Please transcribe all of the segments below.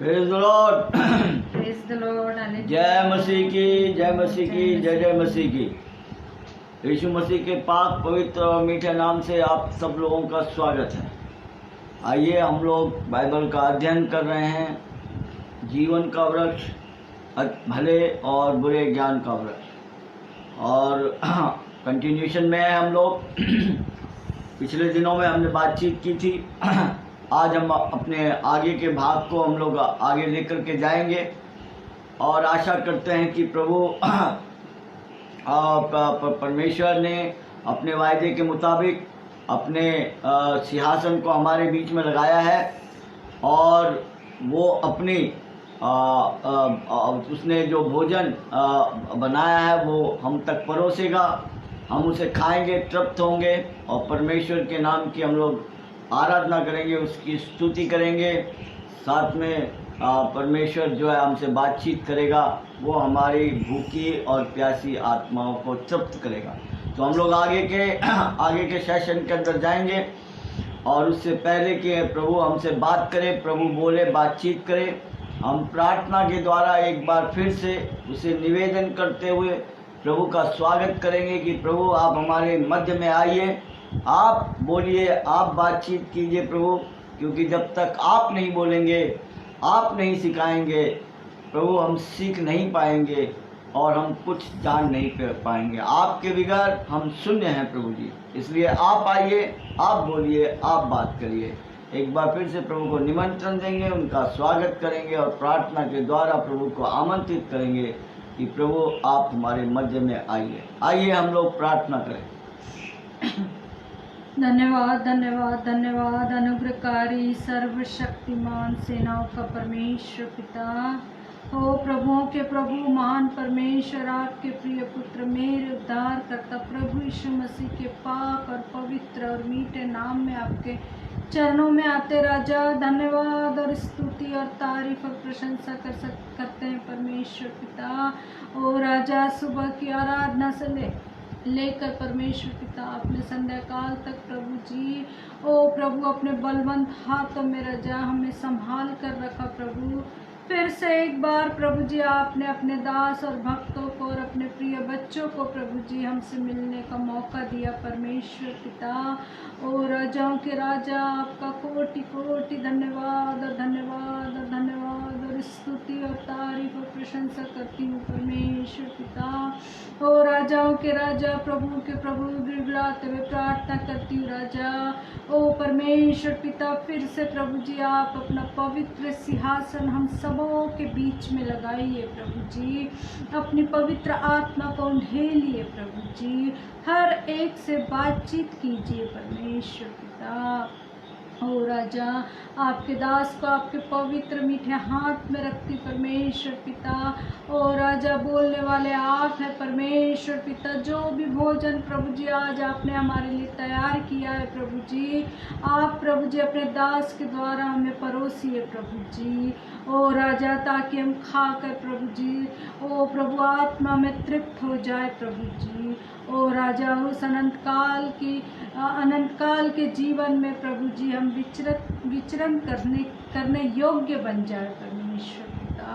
Praise the Lord. Praise the Lord. जय मसीह की, जय मसीह की, जय जय मसीह की। यीशु मसीह के पाक पवित्र और मीठे नाम से आप सब लोगों का स्वागत है। आइए हम लोग बाइबल का अध्ययन कर रहे हैं, जीवन का वृक्ष, भले और बुरे ज्ञान का वृक्ष। और कंटिन्यूशन में है हम लोग। पिछले दिनों में हमने बातचीत की थी। आज हम अपने आगे के भाग को हम लोग आगे लेकर के जाएंगे और आशा करते हैं कि प्रभु परमेश्वर ने अपने वायदे के मुताबिक अपने सिंहासन को हमारे बीच में लगाया है और वो अपनी उसने जो भोजन बनाया है वो हम तक परोसेगा। हम उसे खाएंगे, तृप्त होंगे और परमेश्वर के नाम की हम लोग आराधना करेंगे, उसकी स्तुति करेंगे। साथ में परमेश्वर जो है हमसे बातचीत करेगा, वो हमारी भूखी और प्यासी आत्माओं को तृप्त करेगा। तो हम लोग आगे के सेशन के अंदर जाएंगे और उससे पहले कि प्रभु हमसे बात करे, प्रभु बोले, बातचीत करे, हम प्रार्थना के द्वारा एक बार फिर से उसे निवेदन करते हुए प्रभु का स्वागत करेंगे कि प्रभु आप हमारे मध्य में आइए, आप बोलिए, आप बातचीत कीजिए प्रभु। क्योंकि जब तक आप नहीं बोलेंगे, आप नहीं सिखाएंगे प्रभु, हम सीख नहीं पाएंगे और हम कुछ जान नहीं पाएंगे। आपके बगैर हम शून्य हैं प्रभु जी। इसलिए आप आइए, आप बोलिए, आप बात करिए। एक बार फिर से प्रभु को निमंत्रण देंगे, उनका स्वागत करेंगे और प्रार्थना के द्वारा प्रभु को आमंत्रित करेंगे कि प्रभु आप हमारे मध्य में आइए। आइए हम लोग प्रार्थना करें। धन्यवाद धन्यवाद धन्यवाद। अनुग्रहकारी सर्वशक्तिमान सेनाओं का परमेश्वर पिता, ओ प्रभुओं के प्रभु, महान परमेश्वर, आपके प्रिय पुत्र, मेरे उद्धार करता प्रभु यीशु मसीह के पाक और पवित्र और मीठे नाम में आपके चरणों में आते राजा धन्यवाद और स्तुति और तारीफ और प्रशंसा करते हैं परमेश्वर पिता। ओ राजा, सुबह की आराधना से लेकर परमेश्वर पिता अपने संध्या काल तक प्रभु जी, ओ प्रभु, अपने बलवंत हाथों में राजा हमें संभाल कर रखा प्रभु। फिर से एक बार प्रभु जी आपने अपने दास और भक्तों को और अपने प्रिय बच्चों को प्रभु जी हमसे मिलने का मौका दिया परमेश्वर पिता। ओ राजाओं के राजा, आपका कोटि कोटि धन्यवाद और धन्यवाद और धन्यवाद और स्तुति और तारीफ और प्रशंसा करती हूँ परमेश्वर पिता। ओ राजाओं के राजा, प्रभु के प्रभु, गिड़गिड़ाते हुए प्रार्थना करती हूँ राजा। ओ परमेश्वर पिता, फिर से प्रभु जी आप अपना पवित्र सिंहासन हम सबों के बीच में लगाइए प्रभु जी। अपनी पवित्र आत्मा को ढेलिए प्रभु जी, हर एक से बातचीत कीजिए परमेश्वर पिता। ओ राजा, आपके दास को आपके पवित्र मीठे हाथ में रखती परमेश्वर पिता। ओ राजा, बोलने वाले आप हैं परमेश्वर पिता। जो भी भोजन प्रभु जी आज आपने हमारे लिए तैयार किया है प्रभु जी, आप प्रभु जी अपने दास के द्वारा हमें परोसिए प्रभु जी। ओ राजा, ताकि हम खाकर प्रभु जी, ओ प्रभु, आत्मा में तृप्त हो जाए प्रभु जी। ओ राजा, उस अनंत काल के जीवन में प्रभु जी हम विचरण करने योग्य बन जाए परमेश्वर पिता।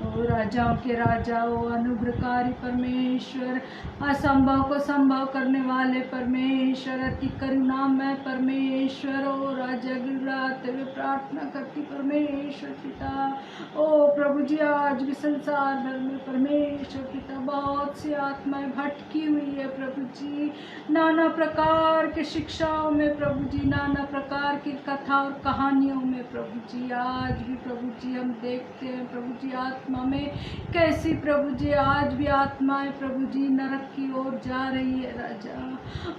ओ राजाओं के राजा, ओ अनुग्रहकारी परमेश्वर, असंभव को संभव करने वाले परमेश्वर, अति करुणामय परमेश्वर। ओ राजा, गिड़गिड़ाते हुए प्रार्थना करती परमेश्वर पिता। ओ प्रभु जी, आज भी संसार भर में परमेश्वर पिता बहुत सी आत्माएं भटकी हुई है प्रभु जी, नाना प्रकार के शिक्षाओं में प्रभु जी, नाना प्रकार की कथा और कहानियों में प्रभु जी। आज भी प्रभु जी हम देखते हैं प्रभु जी आत्मा में कैसी प्रभु जी आज भी आत्माएं प्रभु जी नरक की ओर जा रही है राजा।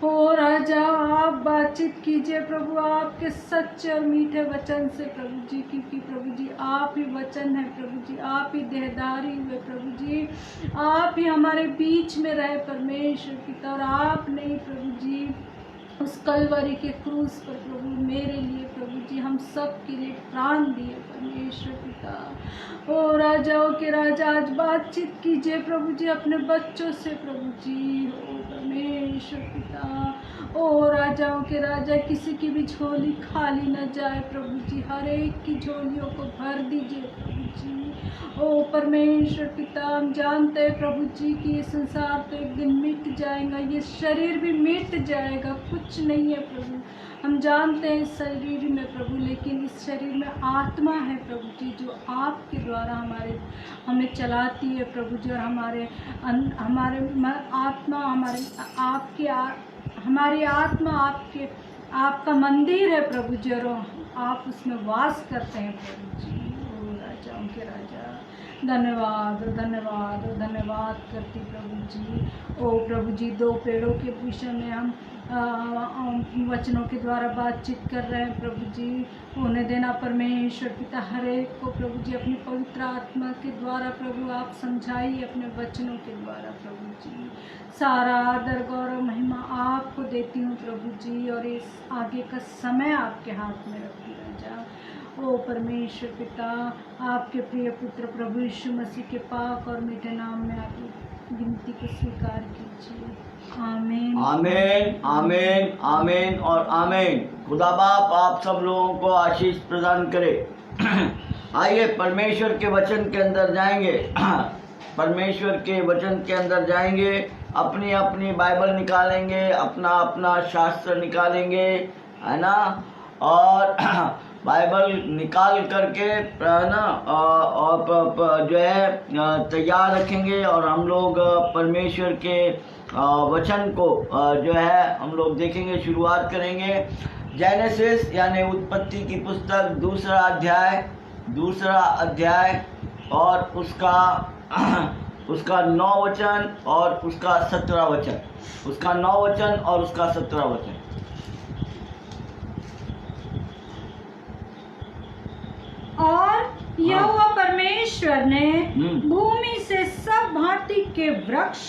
ओ राजा, आप बातचीत कीजिए प्रभु आपके सच्चे और मीठे वचन से प्रभु जी, क्योंकि प्रभु जी आप ही वचन है प्रभु जी, आप ही देहधारी हुए प्रभु जी, आप ही हमारे बीच में रहे परमेश्वर पिता। और आप नहीं प्रभु जी, उस कलवरी के क्रूस पर प्रभु मेरे लिए प्रभु जी हम सब के लिए प्राण दिए परमेश्वर पिता। ओ राजाओं के राजा आज बातचीत कीजिए प्रभु जी अपने बच्चों से प्रभु जी। ओ परमेश्वर पिता ओ राजाओं के राजा किसी की भी झोली खाली न जाए प्रभु जी, हर एक की झोलियों को भर दीजिए प्रभु जी। ओ परमेश्वर पिता हम जानते हैं प्रभु जी कि ये संसार तो एक दिन मिट जाएगा, ये शरीर भी मिट जाएगा, कुछ नहीं है प्रभु। हम जानते हैं इस शरीर में प्रभु, लेकिन इस शरीर में आत्मा है प्रभु जी जो आपके द्वारा हमें चलाती है प्रभु जी। और हमारी आत्मा आपका मंदिर है प्रभु जी, और आप उसमें वास करते हैं प्रभु जी। ओ राजाओं के राजा धन्यवाद धन्यवाद धन्यवाद करती प्रभु जी। ओ प्रभु जी 2 पेड़ों के विषय में हम वचनों के द्वारा बातचीत कर रहे हैं प्रभु जी। होने देना परमेश्वर पिता हर एक को प्रभु जी अपनी पवित्र आत्मा के द्वारा प्रभु आप समझाइए अपने वचनों के द्वारा प्रभु जी। सारा आदर गौरव महिमा आपको देती हूँ प्रभु जी, और इस आगे का समय आपके हाथ में रखती राजा। ओ परमेश्वर पिता आपके प्रिय पुत्र प्रभु यीशु मसीह के पाक और मीठे नाम में आपकी विनती को स्वीकार कीजिए। आमीन आमीन आमीन आमीन और आमीन। खुदा बाप आप सब लोगों को आशीष प्रदान करे। आइए परमेश्वर के वचन के अंदर जाएंगे। परमेश्वर के वचन के अंदर जाएंगे, अपनी अपनी बाइबल निकालेंगे, अपना अपना शास्त्र निकालेंगे, है ना, और बाइबल निकाल करके ना और जो है तैयार रखेंगे, और हम लोग परमेश्वर के वचन को जो है हम लोग देखेंगे। शुरुआत करेंगे जेनेसिस यानी उत्पत्ति की पुस्तक दूसरा अध्याय और उसका 9 वचन और उसका 17 वचन, उसका 9 वचन और उसका 17 वचन। और यहोवा परमेश्वर ने भूमि से सब भांति के वृक्ष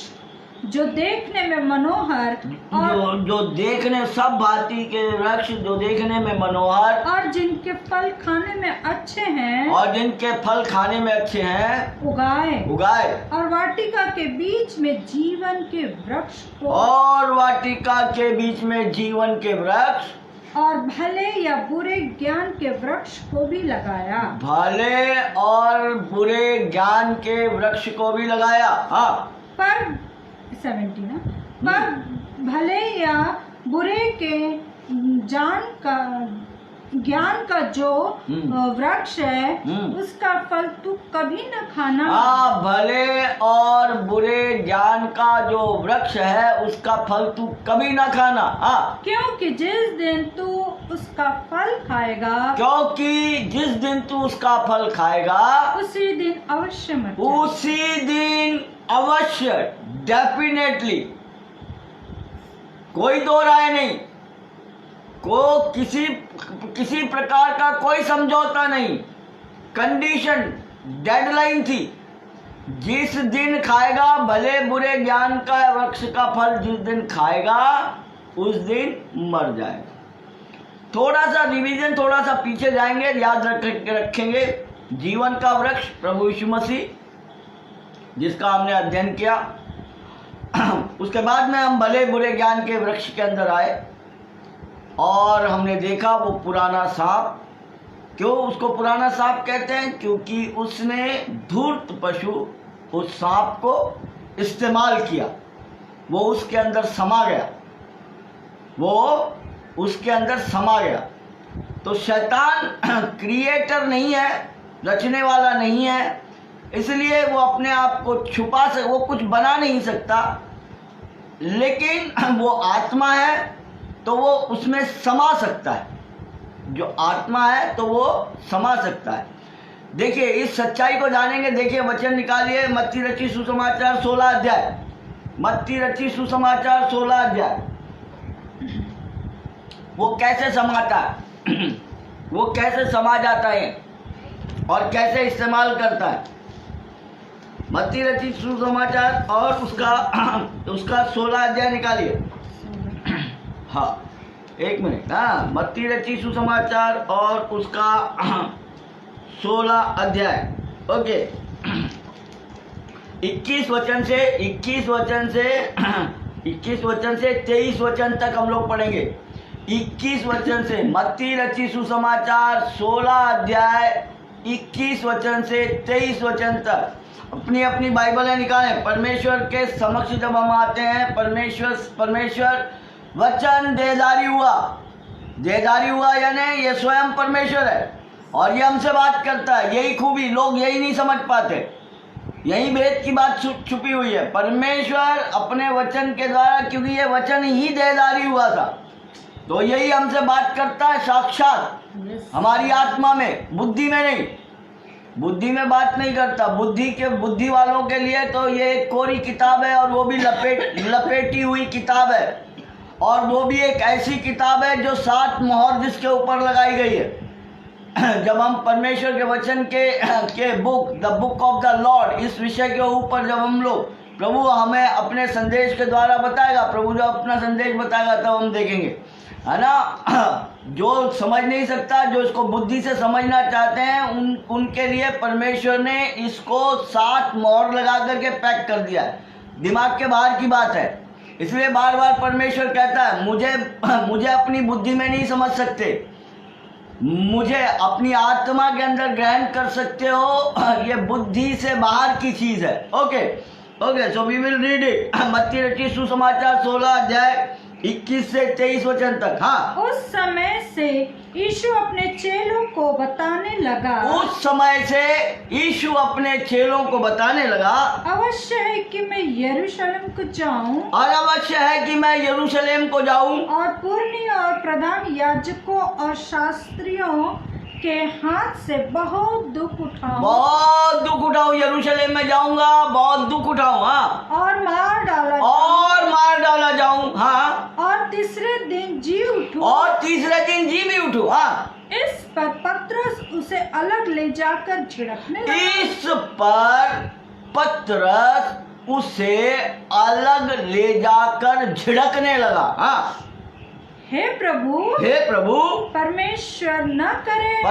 जो देखने में मनोहर और सब भांति के वृक्ष जो देखने में मनोहर और जिनके फल खाने में अच्छे हैं उगाए और वाटिका के बीच में जीवन के वृक्ष और भले या बुरे ज्ञान के वृक्ष को भी लगाया। हाँ, पर 17 पर भले या बुरे के ज्ञान का जो वृक्ष है उसका फल तू कभी न खाना। भले और बुरे ज्ञान का जो वृक्ष है उसका फल तू कभी न खाना। क्योंकि जिस दिन तू उसका फल खाएगा उसी दिन अवश्य डेफिनेटली, कोई दो राय नहीं, किसी प्रकार का कोई समझौता नहीं, कंडीशन डेडलाइन थी। जिस दिन खाएगा भले बुरे ज्ञान का वृक्ष का फल जिस दिन खाएगा उस दिन मर जाएगा। थोड़ा सा रिवीजन, थोड़ा सा पीछे जाएंगे, याद रखेंगे। जीवन का वृक्ष प्रभु यीशु मसीह जिसका हमने अध्ययन किया। उसके बाद में हम भले बुरे ज्ञान के वृक्ष के अंदर आए और हमने देखा वो पुराना सांप। क्यों उसको पुराना सांप कहते हैं? क्योंकि उसने धूर्त पशु उस सांप को इस्तेमाल किया, वो उसके अंदर समा गया। तो शैतान क्रिएटर नहीं है, रचने वाला नहीं है, इसलिए वो अपने आप को वो कुछ बना नहीं सकता। लेकिन वो आत्मा है तो वो उसमें समा सकता है। जो आत्मा है तो वो समा सकता है। देखिए इस सच्चाई को जानेंगे। देखिए वचन निकालिए, मत्ती रचित सुसमाचार 16 अध्याय। मत्ती रचित सुसमाचार 16 अध्याय। वो कैसे समाता है, वो कैसे समा जाता है और कैसे इस्तेमाल करता है। मत्ती रचित सुसमाचार और उसका 16 अध्याय निकालिए। हाँ, एक मिनट। हाँ, मत्ती रची सुसमाचार और उसका 16 अध्याय। ओके, 21 वचन से 23 वचन तक हम लोग पढ़ेंगे। 21 वचन से मत्ती रची सुसमाचार 16 अध्याय 21 वचन से 23 वचन तक। अपनी अपनी बाइबलें निकालें। परमेश्वर के समक्ष जब हम आते हैं, परमेश्वर वचन देहधारी हुआ, यानी ये स्वयं परमेश्वर है और ये हमसे बात करता है। यही खूबी, लोग यही नहीं समझ पाते, यही भेद की बात छुपी हुई है। परमेश्वर अपने वचन के द्वारा, क्योंकि ये वचन ही देहधारी हुआ था, तो यही हमसे बात करता है साक्षात हमारी आत्मा में, बुद्धि में नहीं। बुद्धि में बात नहीं करता। बुद्धि वालों के लिए तो ये एक कोरी किताब है और वो भी लपेटी हुई किताब है, और वो भी एक ऐसी किताब है जो 7 मोहर जिसके ऊपर लगाई गई है। जब हम परमेश्वर के वचन के the book of the Lord, इस विषय के ऊपर जब हम लोग, प्रभु हमें अपने संदेश के द्वारा बताएगा, प्रभु जब अपना संदेश बताएगा तब हम देखेंगे, है ना। जो समझ नहीं सकता, जो इसको बुद्धि से समझना चाहते हैं, उनके लिए परमेश्वर ने इसको 7 मोहर लगा करके पैक कर दिया है। दिमाग के बाहर की बात है। इसलिए बार बार परमेश्वर कहता है, मुझे अपनी बुद्धि में नहीं समझ सकते, मुझे अपनी आत्मा के अंदर ग्रहण कर सकते हो, ये बुद्धि से बाहर की चीज है। Okay, so we will read it. मत्ती रची सुसमाचार 16 अध्याय 21 से 23 वचन तक। हाँ, उस समय से यीशु अपने चेलों को बताने लगा, अवश्य है कि मैं यरूशलेम को जाऊं, और पुरनी और प्रधान याजकों और शास्त्रियों के हाथ से बहुत दुख उठाऊं। यरूशलेम में जाऊंगा, बहुत दुख उठाऊं। हाँ, और मार डाला जाऊं। हाँ, और तीसरे दिन जी भी उठूं। हाँ, इस पर पतरस उसे अलग ले जाकर झिड़कने लगा। हाँ, हे प्रभु परमेश्वर न करे।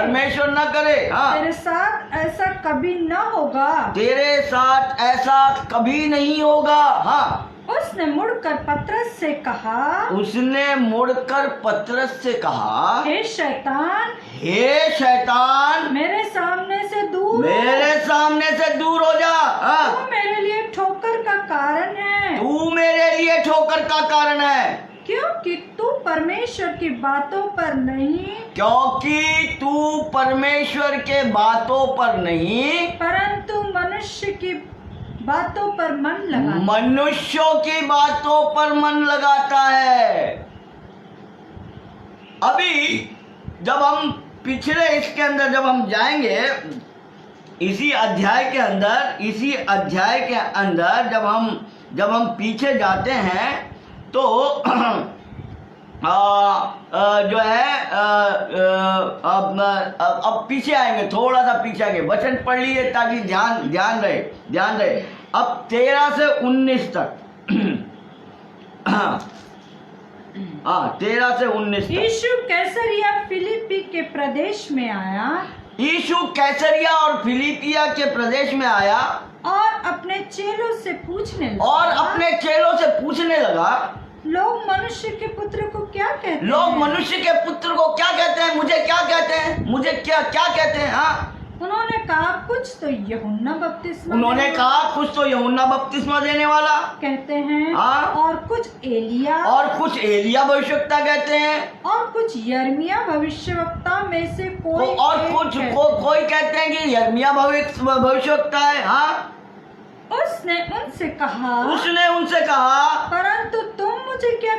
हाँ, तेरे साथ ऐसा कभी नहीं होगा। हाँ, उसने मुड़कर पतरस से कहा, हे शैतान, मेरे सामने से दूर हो जा। तू मेरे लिए ठोकर का कारण है, क्योंकि तू परमेश्वर की बातों पर नहीं, परंतु मनुष्यों की बातों पर मन लगाता है। अभी जब हम पिछले इसके अंदर जब हम जाएंगे, इसी अध्याय के अंदर जब हम पीछे जाते हैं तो जो है अब पीछे आएंगे, थोड़ा सा पीछे आएंगे। वचन पढ़ लीजिए ताकि ध्यान रहे। अब 13 से 19 तक। 13 से 19 तक। यीशु कैसरिया फिलिपी के प्रदेश में आया। यीशु कैसरिया और फिलिपिया के प्रदेश में आया और अपने चेलों से पूछने लगा, लोग मनुष्य के पुत्र को क्या कहते हैं? मुझे क्या कहते हैं? हाँ, उन्होंने कहा कुछ तो यूहन्ना बपतिस्मा देने वाला कहते हैं। हाँ, और कुछ एलिया भविष्यवक्ता कहते हैं, और कुछ यर्मिया भविष्यवक्ता में से कोई, और कोई कहते हैं कि यर्मिया भविष्यवक्ता है। हाँ, उसने उनसे कहा, परंतु तुम मुझे क्या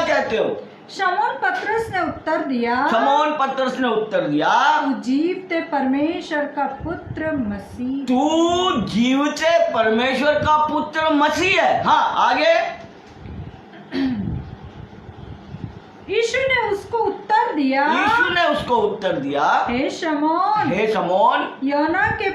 कहते हो? शमौन पतरस ने उत्तर दिया, तू जीवते परमेश्वर का पुत्र मसीह है। हाँ, आगे। यीशु ने उसको उत्तर दिया, हे शमौन, योना के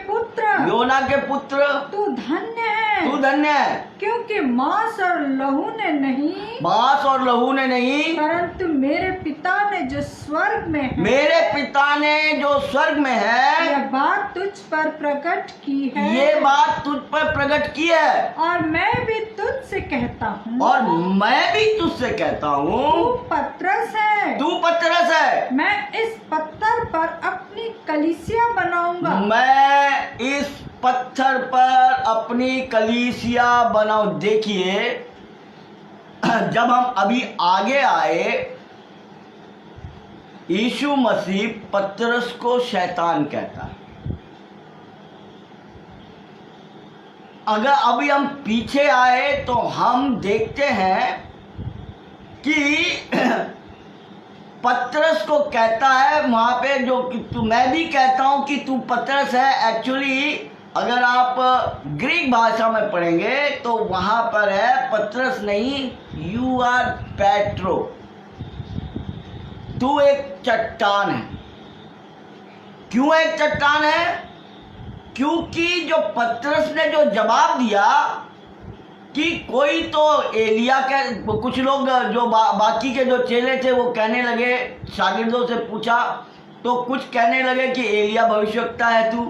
पुत्र, तू धन्य है। तू धन्य है, क्योंकि मांस और लहू ने नहीं, मांस और लहू ने नहीं, परंतु मेरे पिता ने जो स्वर्ग में है, मेरे पिता ने जो स्वर्ग में है, यह बात तुझ पर प्रकट की है। ये बात तुझ पर प्रकट की है। और मैं भी तुझसे कहता हूँ, और मैं भी तुझसे कहता तू हूँ, पतरस है, तू पतरस है, मैं इस पत्थर पर अपनी कलीसिया बनाऊंगा। मैं इस पत्थर पर अपनी कलीसिया बनाऊं। देखिए, जब हम अभी आगे आए, यीशु मसीह पतरस को शैतान कहता है। अगर अभी हम पीछे आए तो हम देखते हैं कि पतरस को कहता है वहां पे, जो कि तू, मैं भी कहता हूं कि तू पतरस है। एक्चुअली अगर आप ग्रीक भाषा में पढ़ेंगे तो वहां पर है पतरस नहीं, यू आर पेट्रो, तू एक चट्टान है। क्यों एक चट्टान है? क्योंकि जो पतरस ने जो जवाब दिया कि कोई तो एलिया के, कुछ लोग जो बाकी के जो चेले थे वो कहने लगे, शागिर्दों से पूछा तो कुछ कहने लगे कि एलिया भविष्यवक्ता है तू,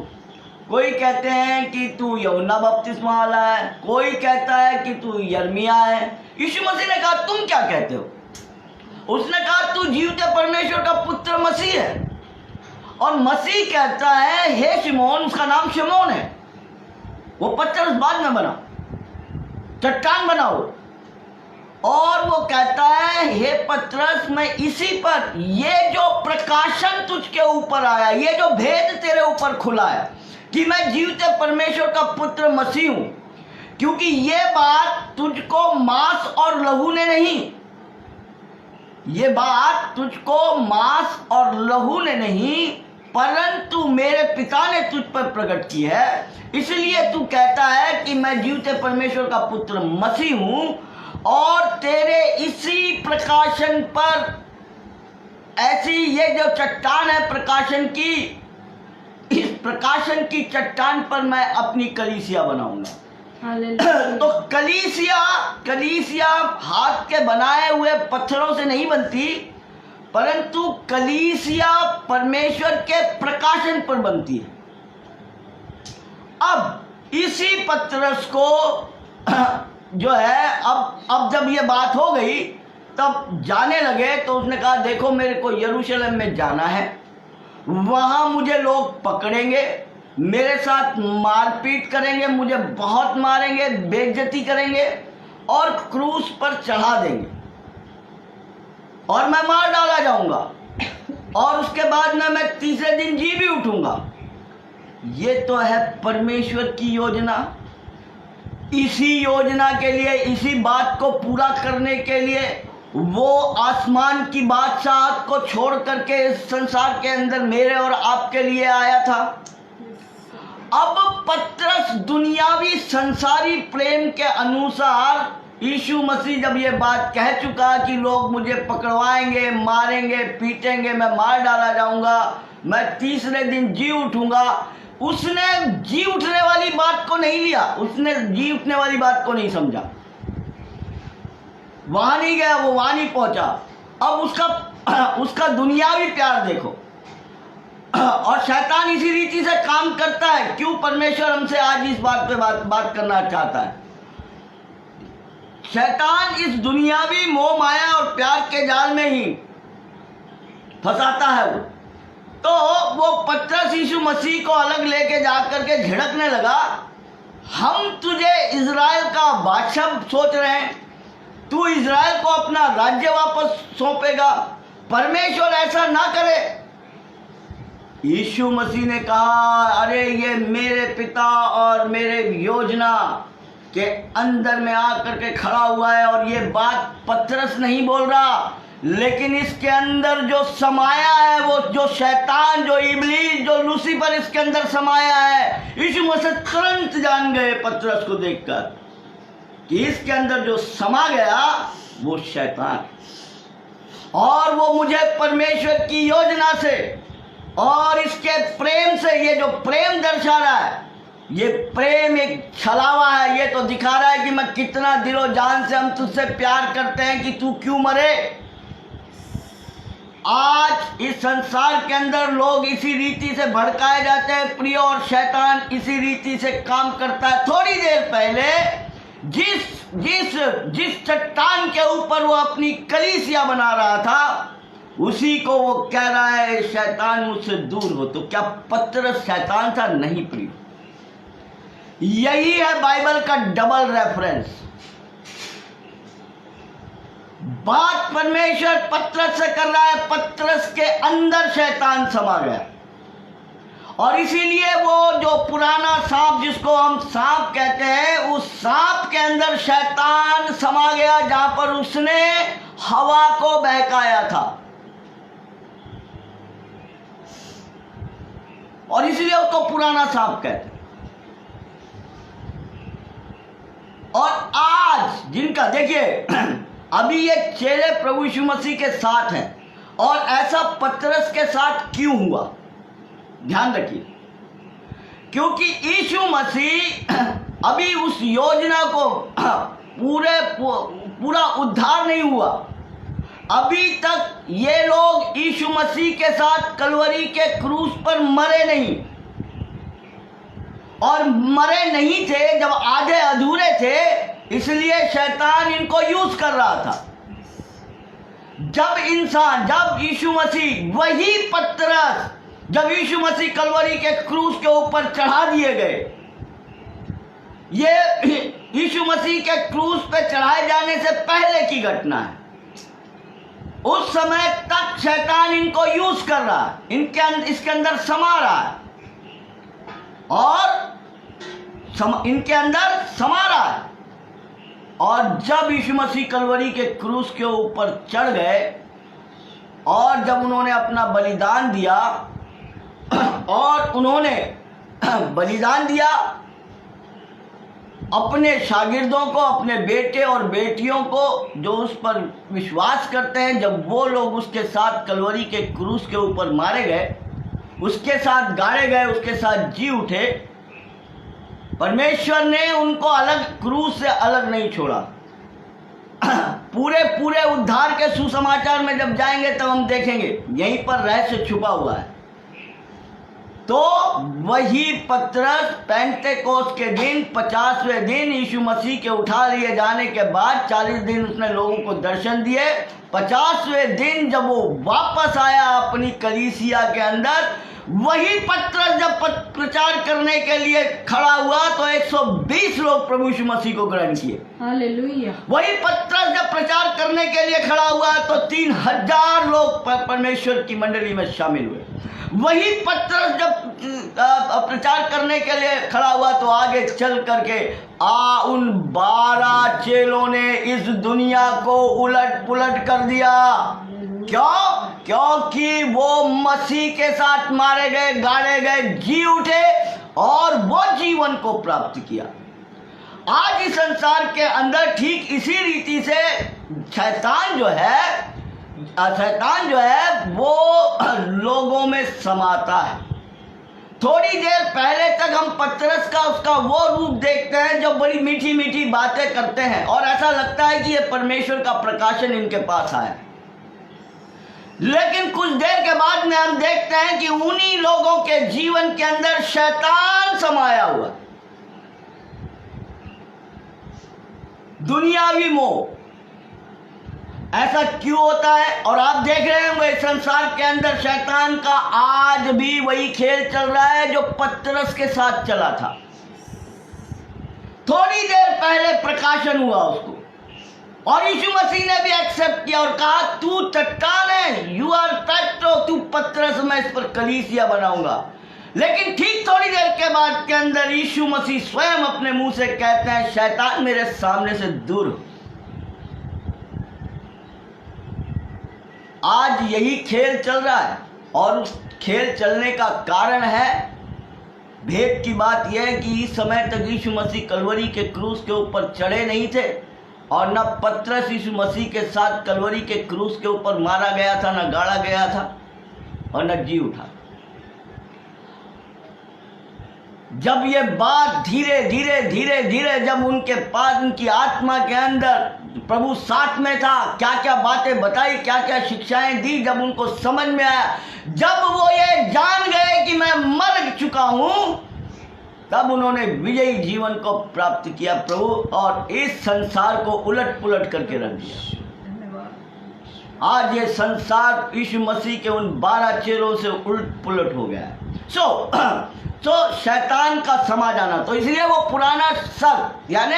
कोई कहते हैं कि तू यूहन्ना बपतिस्मा वाला है, कोई कहता है कि तू यर्मिया है। यीशु मसीह ने कहा तुम क्या कहते हो? उसने कहा तू जीवते परमेश्वर का पुत्र मसीह है। और मसीह कहता है हे शिमोन, उसका नाम शिमोन है, वो पतरस बाद में बना, चट्टान बनाओ। और वो कहता है हे पतरस, मैं इसी पर, ये जो प्रकाशन तुझके ऊपर आया, ये जो भेद तेरे ऊपर खुला है कि मैं जीवते परमेश्वर का पुत्र मसीह हूं, क्योंकि ये बात तुझको मांस और लहू ने नहीं, ये बात तुझको मांस और लहू ने नहीं, परंतु मेरे पिता ने तुझ पर प्रकट की है। इसलिए तू कहता है कि मैं जीवते परमेश्वर का पुत्र मसीह हूं। और तेरे इसी प्रकाशन पर, ऐसी ये जो चट्टान है प्रकाशन की, इस प्रकाशन की चट्टान पर मैं अपनी कलीसिया बनाऊंगा। तो कलीसिया हाथ के बनाए हुए पत्थरों से नहीं बनती, परंतु कलीसिया परमेश्वर के प्रकाशन पर बनती है। अब इसी पतरस को जो है, अब जब ये बात हो गई तब जाने लगे, तो उसने कहा देखो मेरे को यरूशलेम में जाना है, वहां मुझे लोग पकड़ेंगे, मेरे साथ मारपीट करेंगे, मुझे बहुत मारेंगे, बेइज्जती करेंगे और क्रूस पर चढ़ा देंगे और मैं मार डाला जाऊंगा, और उसके बाद में मैं तीसरे दिन जी भी उठूंगा। ये तो है परमेश्वर की योजना। इसी योजना के लिए, इसी बात को पूरा करने के लिए वो आसमान की बादशाहत को छोड़ करके इस संसार के अंदर मेरे और आपके लिए आया था। अब पतरस दुनियावी संसारी प्रेम के अनुसार यीशु मसीह जब ये बात कह चुका कि लोग मुझे पकड़वाएंगे, मारेंगे, पीटेंगे, मैं मार डाला जाऊंगा, मैं तीसरे दिन जी उठूंगा, उसने जी उठने वाली बात को नहीं लिया, उसने जी उठने वाली बात को नहीं समझा, वहां नहीं गया, वो वहां नहीं पहुंचा। अब उसका दुनियावी प्यार देखो। और शैतान इसी रीति से काम करता है। क्यों परमेश्वर हमसे आज इस बात पे बात करना चाहता है? शैतान इस दुनियावी मोह माया और प्यार के जाल में ही फंसाता है तो वो पतरस यीशु मसीह को अलग लेके जाकर के झिड़कने लगा, हम तुझे इजराइल का बादशाह सोच रहे हैं, तू इजराइल को अपना राज्य वापस सौंपेगा, परमेश्वर ऐसा ना करे। यीशु मसीह ने कहा अरे ये मेरे पिता और मेरे योजना के अंदर में आकर के खड़ा हुआ है, और ये बात पतरस नहीं बोल रहा, लेकिन इसके अंदर जो समाया है, वो जो शैतान, जो इब्लीस, जो लूसीफर इसके अंदर समाया है। यीशु मसीह तुरंत जान गए पतरस को देखकर कि इसके अंदर जो समा गया वो शैतान, और वो मुझे परमेश्वर की योजना से और इसके प्रेम से, ये जो प्रेम दर्शा रहा है, ये प्रेम एक छलावा है, ये तो दिखा रहा है कि मैं कितना दिलो जान से हम तुझसे प्यार करते हैं कि तू क्यों मरे। आज इस संसार के अंदर लोग इसी रीति से भड़काए जाते हैं प्रिय, और शैतान इसी रीति से काम करता है। थोड़ी देर पहले जिस चट्टान के ऊपर वो अपनी कलीसिया बना रहा था, उसी को वो कह रहा है शैतान मुझसे दूर हो। तो क्या पतरस शैतान था? नहीं प्रिय, यही है बाइबल का डबल रेफरेंस। बात परमेश्वर पतरस से कर रहा है, पतरस के अंदर शैतान समा गया, और इसीलिए वो जो पुराना सांप जिसको हम सांप कहते हैं, उस सांप के अंदर शैतान समा गया, जहां पर उसने हवा को बहकाया था, और इसीलिए उसको पुराना सांप कहते हैं। और आज जिनका देखिए अभी ये चेले प्रभु यीशु मसीह के साथ हैं, और ऐसा पतरस के साथ क्यों हुआ? ध्यान रखिए, क्योंकि यीशु मसीह अभी उस योजना को पूरा उद्धार नहीं हुआ। अभी तक ये लोग यीशु मसीह के साथ कलवरी के क्रूस पर मरे नहीं, और मरे नहीं थे जब आधे अधूरे थे, इसलिए शैतान इनको यूज कर रहा था। जब यीशु मसीह, वही पतरस, जब यीशु मसीह कलवरी के क्रूस के ऊपर चढ़ा दिए गए, ये यीशु मसीह के क्रूस पे चढ़ाए जाने से पहले की घटना है। उस समय तक शैतान इनको यूज कर रहा है, इसके अंदर समा रहा है, और इनके अंदर समा रहा है। और जब यीशु मसीह कलवरी के क्रूस के ऊपर चढ़ गए, और जब उन्होंने अपना बलिदान दिया, और उन्होंने बलिदान दिया अपने शागिर्दों को, अपने बेटे और बेटियों को जो उस पर विश्वास करते हैं, जब वो लोग उसके साथ कलवरी के क्रूस के ऊपर मारे गए, उसके साथ गाड़े गए, उसके साथ जी उठे, परमेश्वर ने उनको अलग, क्रूस से अलग नहीं छोड़ा। पूरे उद्धार के सुसमाचार में जब जाएंगे तब हम देखेंगे यहीं पर रहस्य छुपा हुआ है। तो वही पतरस पेंटेकोस्त के दिन, 50वें दिन यीशु मसीह के उठा लिए जाने के बाद 40 दिन उसने लोगों को दर्शन दिए। 50वें दिन जब वो वापस आया अपनी कलीसिया के अंदर, वही पतरस जब प्रचार करने के लिए खड़ा हुआ तो 120 लोग प्रभु यीशु मसीह को ग्रहण किए। हालेलुया। वही पतरस जब प्रचार करने के लिए खड़ा हुआ तो 3000 लोग परमेश्वर की मंडली में शामिल हुए। वही पतरस जब प्रचार करने के लिए खड़ा हुआ तो आगे चल करके उन 12 चेलों ने इस दुनिया को उलट पुलट कर दिया। क्यों? क्योंकि वो मसीह के साथ मारे गए, गाड़े गए, जी उठे और वो जीवन को प्राप्त किया। आज इस संसार के अंदर ठीक इसी रीति से शैतान जो है वो लोगों में समाता है। थोड़ी देर पहले तक हम पतरस का उसका वो रूप देखते हैं जो बड़ी मीठी मीठी बातें करते हैं, और ऐसा लगता है कि ये परमेश्वर का प्रकाशन इनके पास आया। लेकिन कुछ देर के बाद में हम देखते हैं कि उन्हीं लोगों के जीवन के अंदर शैतान समाया हुआ, दुनियावी मोह। ऐसा क्यों होता है? और आप देख रहे हैं वही संसार के अंदर शैतान का आज भी वही खेल चल रहा है जो पतरस के साथ चला था। थोड़ी देर पहले प्रकाशन हुआ उसको, और यीशु मसीह ने भी एक्सेप्ट किया और कहा तू चट्टान है, यू आर पेट्रो, तू पतरस, मैं इस पर कलीसिया बनाऊंगा। लेकिन ठीक थोड़ी देर के बाद के अंदर यीशु मसीह स्वयं अपने मुंह से कहते हैं शैतान मेरे सामने से दूर हो। आज यही खेल चल रहा है, और उस खेल चलने का कारण है, भेद की बात यह है कि इस समय तक यीशु मसीह कलवरी के क्रूस के ऊपर चढ़े नहीं थे, और न पतरस यीशु मसीह के साथ कलवरी के क्रूस के ऊपर मारा गया था, न गाड़ा गया था, और न जी उठा। जब ये बात धीरे धीरे धीरे धीरे जब उनके पास उनकी आत्मा के अंदर प्रभु साथ में था, क्या क्या बातें बताई, क्या क्या शिक्षाएं दी, जब उनको समझ में आया, जब वो ये जान गए कि मैं मर चुका हूं, तब उन्होंने विजयी जीवन को प्राप्त किया प्रभु, और इस संसार को उलट पुलट करके रख दिया। आज ये संसार यीशु मसीह के उन 12 चेहरों से उलट पुलट हो गया है। तो शैतान का समा जाना, तो इसलिए वो पुराना सर्प, यानी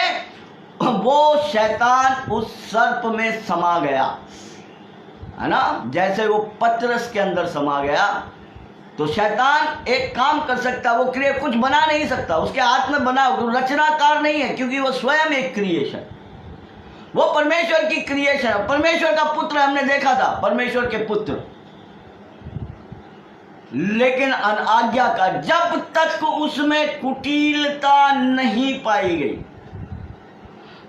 वो शैतान उस सर्प में समा गया, है ना, जैसे वो पतरस के अंदर समा गया। तो शैतान एक काम कर सकता, वो कुछ बना नहीं सकता, उसके हाथ में बना, रचनाकार नहीं है, क्योंकि वो स्वयं एक क्रिएशन, वो परमेश्वर की क्रिएशन है, परमेश्वर का पुत्र, हमने देखा था परमेश्वर के पुत्र, लेकिन अनाज्ञा का, जब तक उसमें कुटिलता नहीं पाई गई,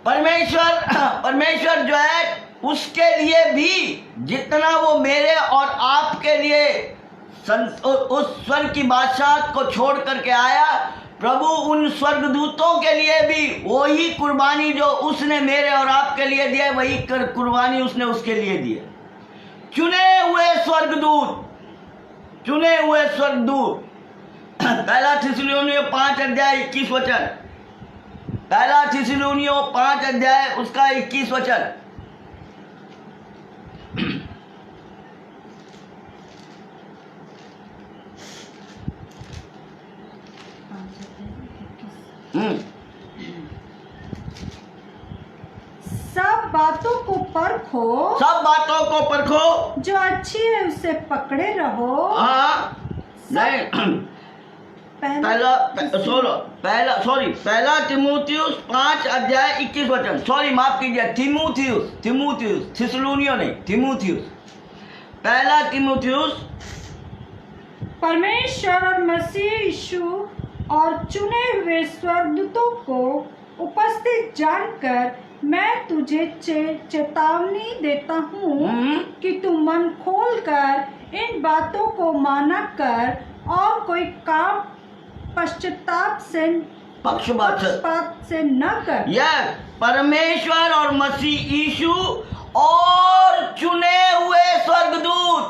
परमेश्वर जो है उसके लिए भी जितना वो मेरे और आपके लिए उस स्वर्ग की बादशाह को छोड़ करके आया, प्रभु उन स्वर्गदूतों के लिए भी वही कुर्बानी जो उसने मेरे और आपके लिए दिया, वही कुर्बानी उसने उसके लिए दी। चुने हुए स्वर्गदूत पहला थिस्सलुनीयों 5 अध्याय 21 वचन, पहला थिस्सलुनीयों 5 अध्याय उसका 21 वचन। सब बातों को परखो, जो अच्छी है उसे पकड़े रहो। हाँ, नहीं, पहला तीमुथियुस 5 अध्याय 21 वचन, सॉरी माफ कीजिए, तीमुथियुस, थिस्सलुनीयों नहीं, तीमुथियुस, पहला तीमुथियुस। परमेश्वर और मसीह यीशु और चुने हुए स्वर्गदूतों को उपस्थित जानकर मैं तुझे चेतावनी देता हूँ कि तू मन खोलकर इन बातों को माना कर और कोई काम पक्षपात से न कर। यह परमेश्वर और मसीह यीशु और चुने हुए स्वर्गदूत,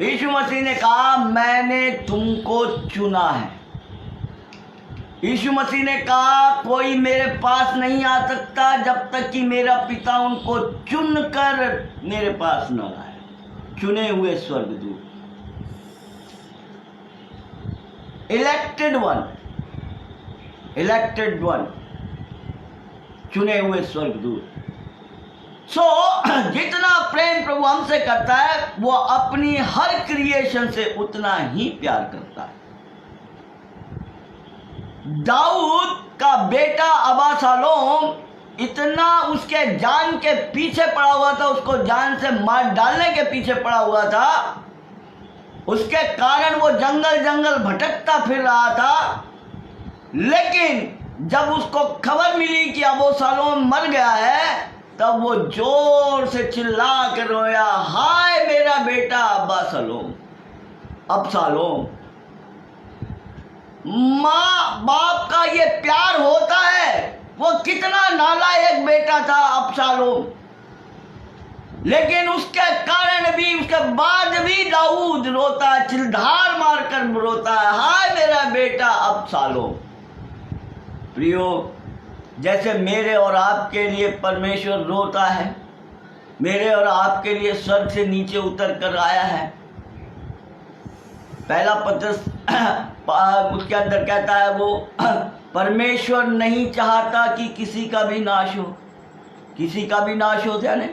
यीशु मसीह ने कहा मैंने तुमको चुना है। यीशु मसीह ने कहा कोई मेरे पास नहीं आ सकता जब तक कि मेरा पिता उनको चुनकर मेरे पास न लाए। चुने हुए स्वर्गदूत, इलेक्टेड वन, चुने हुए स्वर्गदूत। जितना प्रेम प्रभु हमसे करता है वो अपनी हर क्रिएशन से उतना ही प्यार करता है। दाऊद का बेटा अबशालोम इतना उसके जान के पीछे पड़ा हुआ था, उसको जान से मार डालने के पीछे पड़ा हुआ था, उसके कारण वो जंगल भटकता फिर रहा था। लेकिन जब उसको खबर मिली कि अबशालोम मर गया है, तब वो जोर से चिल्ला कर रोया, हाय मेरा बेटा अबशालोम। माँ बाप का ये प्यार होता है, वो कितना नालायक बेटा था अबशालोम, लेकिन उसके कारण भी, उसके बाद भी दाऊद रोता है, चिल्धार मार कर रोता है, हाय मेरा बेटा अबशालोम। प्रियो, जैसे मेरे और आपके लिए परमेश्वर रोता है, मेरे और आपके लिए स्वर्ग से नीचे उतर कर आया है। पहला पत्रस उसके अंदर कहता है वो परमेश्वर नहीं चाहता कि किसी का भी नाश हो, यानी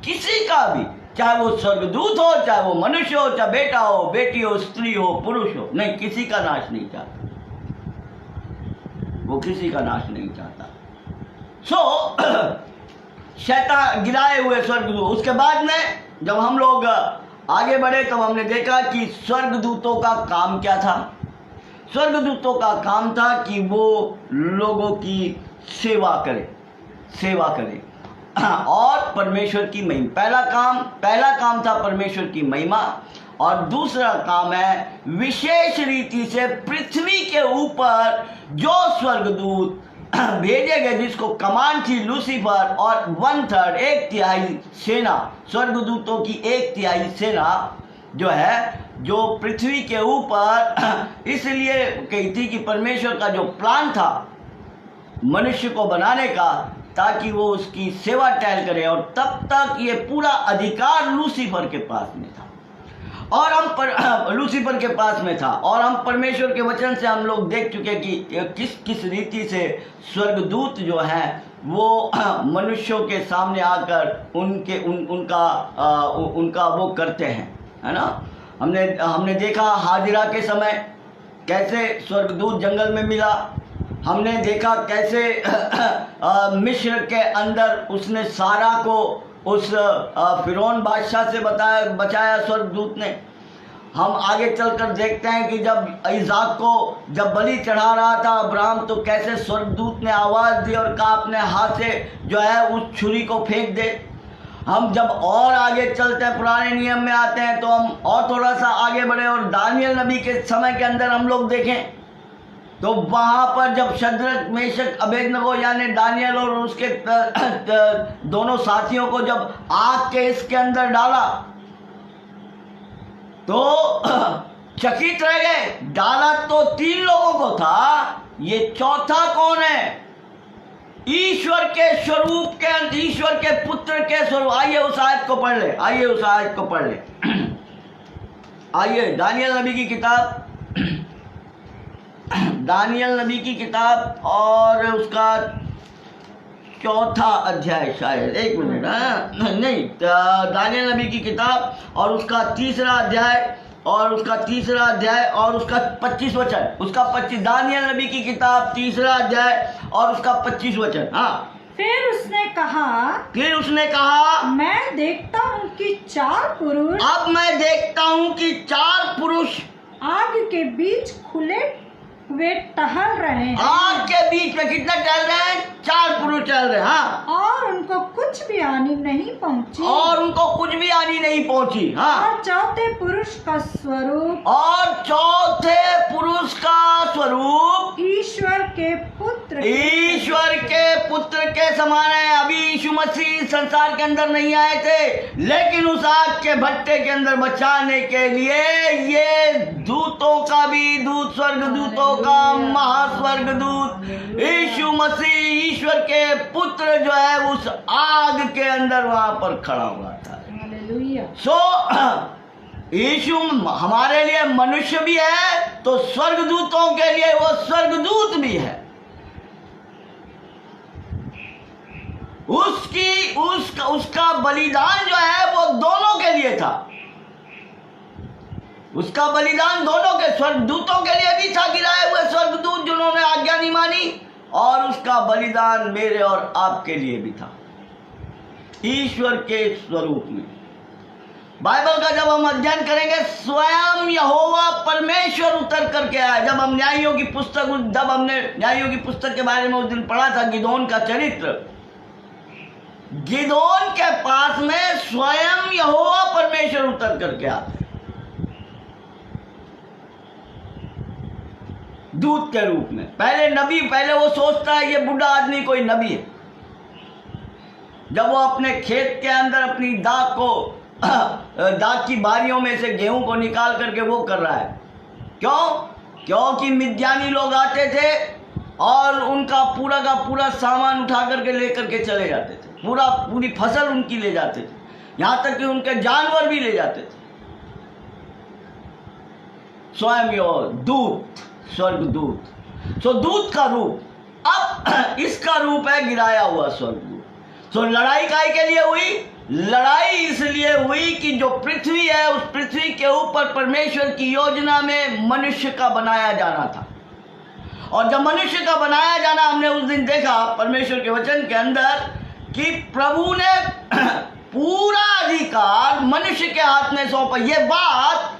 किसी का भी, चाहे वो स्वर्गदूत हो, चाहे वो मनुष्य हो, चाहे बेटा हो, बेटी हो, स्त्री हो, पुरुष हो, नहीं, किसी का नाश नहीं चाहता, वो किसी का नाश नहीं चाहता। शैतान गिराए हुए स्वर्गदूत। उसके बाद में जब हम लोग आगे बढ़े तब हमने देखा कि स्वर्गदूतों का काम क्या था। स्वर्गदूतों का काम था कि वो लोगों की सेवा करे और परमेश्वर की महिमा। पहला काम था परमेश्वर की महिमा, और दूसरा काम है विशेष रीति से पृथ्वी के ऊपर जो स्वर्गदूत भेजे गए, जिसको कमान थी लूसीफर, और 1/3 1/3 सेना, स्वर्गदूतों की 1/3 सेना जो है, जो पृथ्वी के ऊपर इसलिए कही थी कि परमेश्वर का जो प्लान था मनुष्य को बनाने का, ताकि वो उसकी सेवा टहल करे, और तब तक ये पूरा अधिकार लूसीफर के पास में था, और हम लूसीफर के पास में था। और हम परमेश्वर के वचन से हम लोग देख चुके कि किस किस रीति से स्वर्गदूत जो है वो मनुष्यों के सामने आकर उनका वो करते हैं, है ना। हमने देखा हाजिरा के समय कैसे स्वर्गदूत जंगल में मिला। हमने देखा कैसे मिस्र के अंदर उसने सारा को उस फिरौन बादशाह से बचाया स्वर्गदूत ने। हम आगे चलकर देखते हैं कि जब इसाक को जब बलि चढ़ा रहा था अब्राहम, तो कैसे स्वर्गदूत ने आवाज़ दी और कहा अपने हाथ से जो है उस छुरी को फेंक दे। हम जब और आगे चलते हैं, पुराने नियम में आते हैं, तो हम और थोड़ा सा आगे बढ़े और दानियल नबी के समय के अंदर हम लोग देखें तो वहाँ पर जब शद्रक मेशक अबेदनगो यानी दानियल और उसके दोनों साथियों को जब आग के इसके अंदर डाला तो चकित रह गए। डाला तो 3 लोगों को था, ये चौथा कौन है? ईश्वर के स्वरूप के, ईश्वर के पुत्र के स्वरूप। आइए उस आयत को पढ़ ले, आइए उस आयत को पढ़ ले। आइए दानियल नबी की किताब, दानियल नबी की किताब और उसका 4था अध्याय, शायद 1 मिनट, नहीं, दानियल नबी की किताब और उसका 3रा अध्याय और उसका 3रा अध्याय और उसका 25 वचन, उसका 25, दानियल नबी की किताब 3रा अध्याय और उसका 25 वचन। हाँ, फिर उसने कहा, मैं देखता हूँ कि 4 पुरुष, अब मैं देखता हूँ कि 4 पुरुष आग के बीच खुले हुए टहल रहे हैं। आग के बीच में कितना टहल रहे हैं? 4 पुरुष चल रहे हैं। हाँ, और उनको कुछ भी हानि नहीं पहुंची, और उनको कुछ भी हानि नहीं पहुंची। हाँ, और चौथे पुरुष का स्वरूप, और चौथे पुरुष का स्वरूप ईश्वर के पुत्र के समान है। अभी यीशु मसीह संसार के अंदर नहीं आए थे, लेकिन उस आग के भट्टे के अंदर बचाने के लिए ये दूतों का भी दूत, स्वर्गदूतों का महास्वर्गदूत यीशु मसीह ईश्वर के पुत्र जो है उस आग के अंदर वहां पर खड़ा हुआ था। हालेलुया। यीशु हमारे लिए मनुष्य भी है, तो स्वर्गदूतों के लिए वो स्वर्गदूत भी है। उसका बलिदान जो है वो दोनों के लिए था। उसका बलिदान दोनों के, स्वर्गदूतों के लिए भी था, गिराए हुए स्वर्गदूत जिन्होंने आज्ञा नहीं मानी, और उसका बलिदान मेरे और आपके लिए भी था, ईश्वर के स्वरूप में। बाइबल का जब हम अध्ययन करेंगे, स्वयं यहोवा परमेश्वर उतर करके आया। जब हमने न्यायियों की पुस्तक के बारे में उस दिन पढ़ा था, गिदोन का चरित्र, गिदोन के पास में स्वयं यहोवा परमेश्वर उतर करके आया दूत के रूप में। पहले वो सोचता है ये बूढ़ा आदमी कोई नबी है। जब वो अपने खेत के अंदर अपनी दाख की बारियों में से गेहूं को निकाल करके वो कर रहा है, क्योंकि मिद्यानी लोग आते थे और उनका पूरा का पूरा सामान उठा करके लेकर के चले जाते थे, पूरी फसल उनकी ले जाते थे, यहाँ तक कि उनके जानवर भी ले जाते थे। स्वयं यो दूत, स्वर्गदूत, सो दूत का रूप। अब इसका रूप है गिराया हुआ स्वर्गदूत। सो लड़ाई काहे के लिए हुई? लड़ाई इसलिए हुई कि जो पृथ्वी है, उस पृथ्वी के ऊपर परमेश्वर की योजना में मनुष्य का बनाया जाना था। और जब मनुष्य का बनाया जाना, हमने उस दिन देखा परमेश्वर के वचन के अंदर कि प्रभु ने पूरा अधिकार मनुष्य के हाथ में सौंपा। ये बात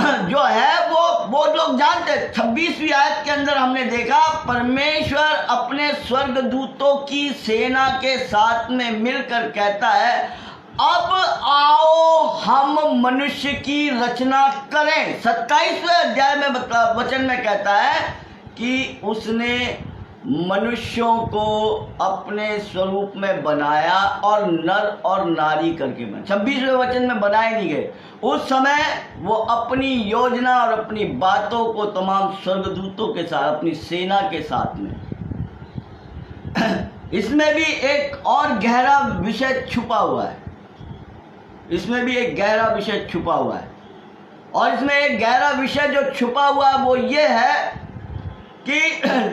जो है वो लोग जानते। 26वीं आयत के अंदर हमने देखा परमेश्वर अपने स्वर्गदूतों की सेना के साथ में मिलकर कहता है, अब आओ हम मनुष्य की रचना करें। 27वें अध्याय में वचन में कहता है कि उसने मनुष्यों को अपने स्वरूप में बनाया और नर और नारी करके बनाया। 26वें वचन में बनाए नहीं गए। उस समय वो अपनी योजना और अपनी बातों को तमाम स्वर्गदूतों के साथ, अपनी सेना के साथ में इसमें भी एक और गहरा विषय छुपा हुआ है। इसमें भी एक गहरा विषय छुपा हुआ है। और इसमें एक गहरा विषय जो छुपा हुआ है वो ये है कि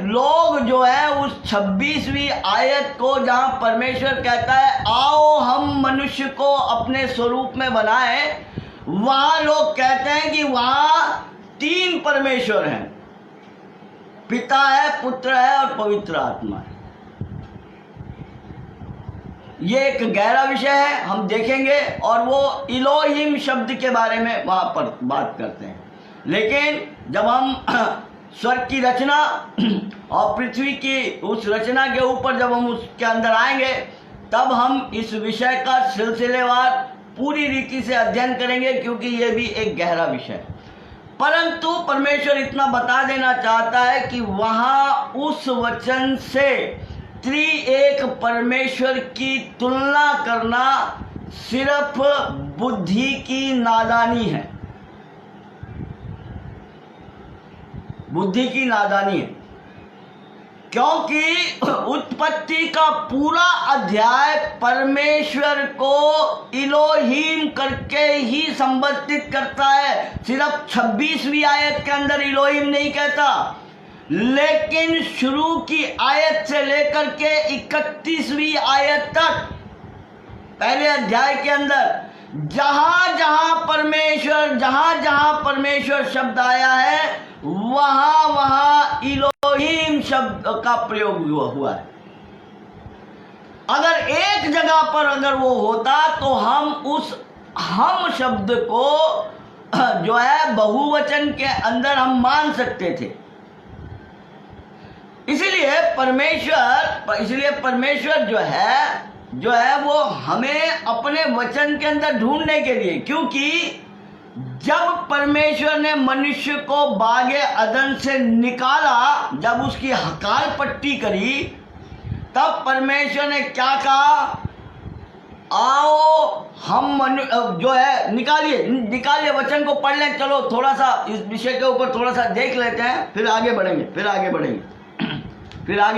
लोग जो है उस 26वीं आयत को, जहां परमेश्वर कहता है आओ हम मनुष्य को अपने स्वरूप में बनाएं, वहां लोग कहते हैं कि वहां 3 परमेश्वर हैं, पिता है, पुत्र है और पवित्र आत्मा है। ये एक गहरा विषय है, हम देखेंगे, और वो इलोहिम शब्द के बारे में वहां पर बात करते हैं। लेकिन जब हम स्वर्ग की रचना और पृथ्वी की उस रचना के ऊपर जब हम उसके अंदर आएंगे, तब हम इस विषय का सिलसिलेवार पूरी रीति से अध्ययन करेंगे, क्योंकि ये भी एक गहरा विषय है। परंतु परमेश्वर इतना बता देना चाहता है कि वहां उस वचन से त्रिएक परमेश्वर की तुलना करना सिर्फ बुद्धि की नादानी है, बुद्धि की नादानी है। क्योंकि उत्पत्ति का पूरा अध्याय परमेश्वर को इलोहीम करके ही संबोधित करता है। सिर्फ 26वीं आयत के अंदर इलोहीम नहीं कहता, लेकिन शुरू की आयत से लेकर के 31वीं आयत तक पहले अध्याय के अंदर जहां जहां परमेश्वर शब्द आया है, वहां इलोहीम शब्द का प्रयोग हुआ है। अगर एक जगह पर अगर वो होता तो हम उस हम शब्द को जो है बहुवचन के अंदर हम मान सकते थे। इसलिए परमेश्वर जो है वो हमें अपने वचन के अंदर ढूंढने के लिए, क्योंकि जब परमेश्वर ने मनुष्य को बागे अदन से निकाला, जब उसकी हकाल पट्टी करी, तब परमेश्वर ने क्या कहा, आओ हम जो है निकालिए वचन को पढ़ लें। चलो थोड़ा सा इस विषय के ऊपर थोड़ा सा देख लेते हैं, फिर आगे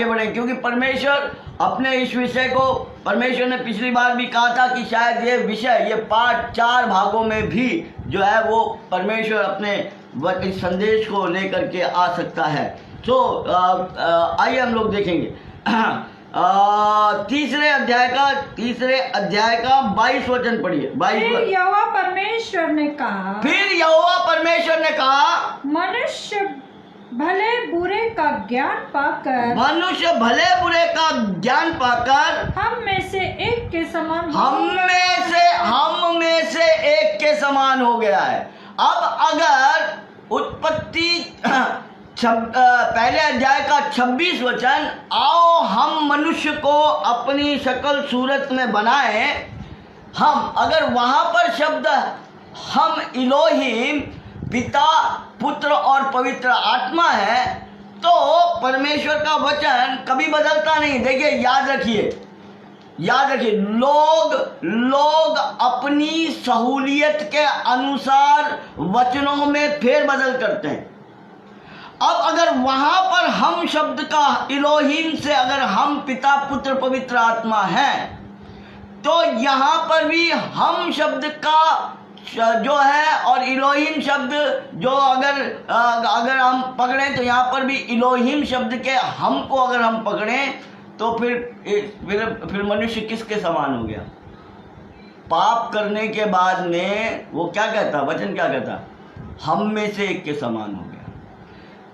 बढ़ेंगे, क्योंकि परमेश्वर अपने इस विषय को, परमेश्वर ने पिछली बार भी कहा था कि शायद ये विषय, ये पाठ 4 भागों में भी जो है वो परमेश्वर अपने इस संदेश को लेकर के आ सकता है। तो आइए हम लोग देखेंगे तीसरे अध्याय का 22 वचन पढ़िए। 22। फिर यहोवा परमेश्वर ने कहा मनुष्य भले बुरे का ज्ञान पाकर हम में से एक के समान हो गया है। अब अगर उत्पत्ति पहले अध्याय का 26 वचन, आओ हम मनुष्य को अपनी शक्ल सूरत में बनाएं, हम अगर वहां पर शब्द हम इलोहीम, पिता, पुत्र और पवित्र आत्मा है, तो परमेश्वर का वचन कभी बदलता नहीं। देखिए, याद रखिए, लोग अपनी सहूलियत के अनुसार वचनों में फेर बदल करते हैं। अब अगर वहां पर हम शब्द का इलोहीम से अगर हम पिता, पुत्र, पवित्र आत्मा है, तो यहां पर भी हम शब्द का जो है और इलोहीम शब्द जो अगर हम पकड़ें, तो यहाँ पर भी इलोहीम शब्द के हम को अगर हम पकड़ें, तो फिर मनुष्य किसके समान हो गया? पाप करने के बाद में वो क्या कहता, वचन क्या कहता, हम में से एक के समान हो गया।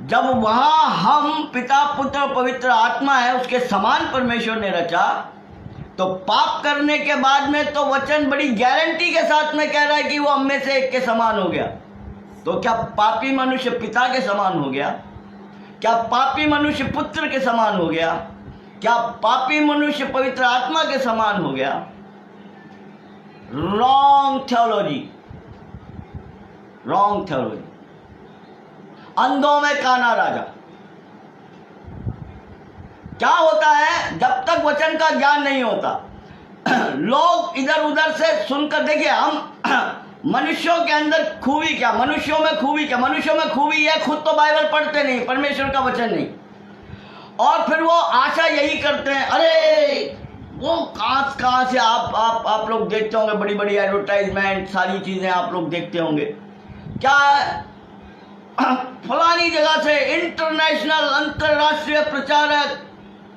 जब वहां हम पिता, पुत्र, पवित्र आत्मा है, उसके समान परमेश्वर ने रचा, तो पाप करने के बाद में तो वचन बड़ी गारंटी के साथ में कह रहा है कि वो हम में से एक के समान हो गया। तो क्या पापी मनुष्य पिता के समान हो गया? क्या पापी मनुष्य पुत्र के समान हो गया? क्या पापी मनुष्य पवित्र आत्मा के समान हो गया? Wrong theology, wrong theology. अंधों में काना राजा। क्या होता है, जब तक वचन का ज्ञान नहीं होता, लोग इधर उधर से सुनकर, देखिए हम मनुष्यों के अंदर खूबी क्या, मनुष्यों में खूबी क्या, मनुष्यों में खूबी है खुद तो बाइबल पढ़ते नहीं, परमेश्वर का वचन नहीं, और फिर वो आशा यही करते हैं, अरे वो कहाँ से आप लोग देखते होंगे, बड़ी बड़ी एडवर्टाइजमेंट, सारी चीजें आप लोग देखते होंगे, क्या फलानी जगह से इंटरनेशनल अंतरराष्ट्रीय प्रचारक,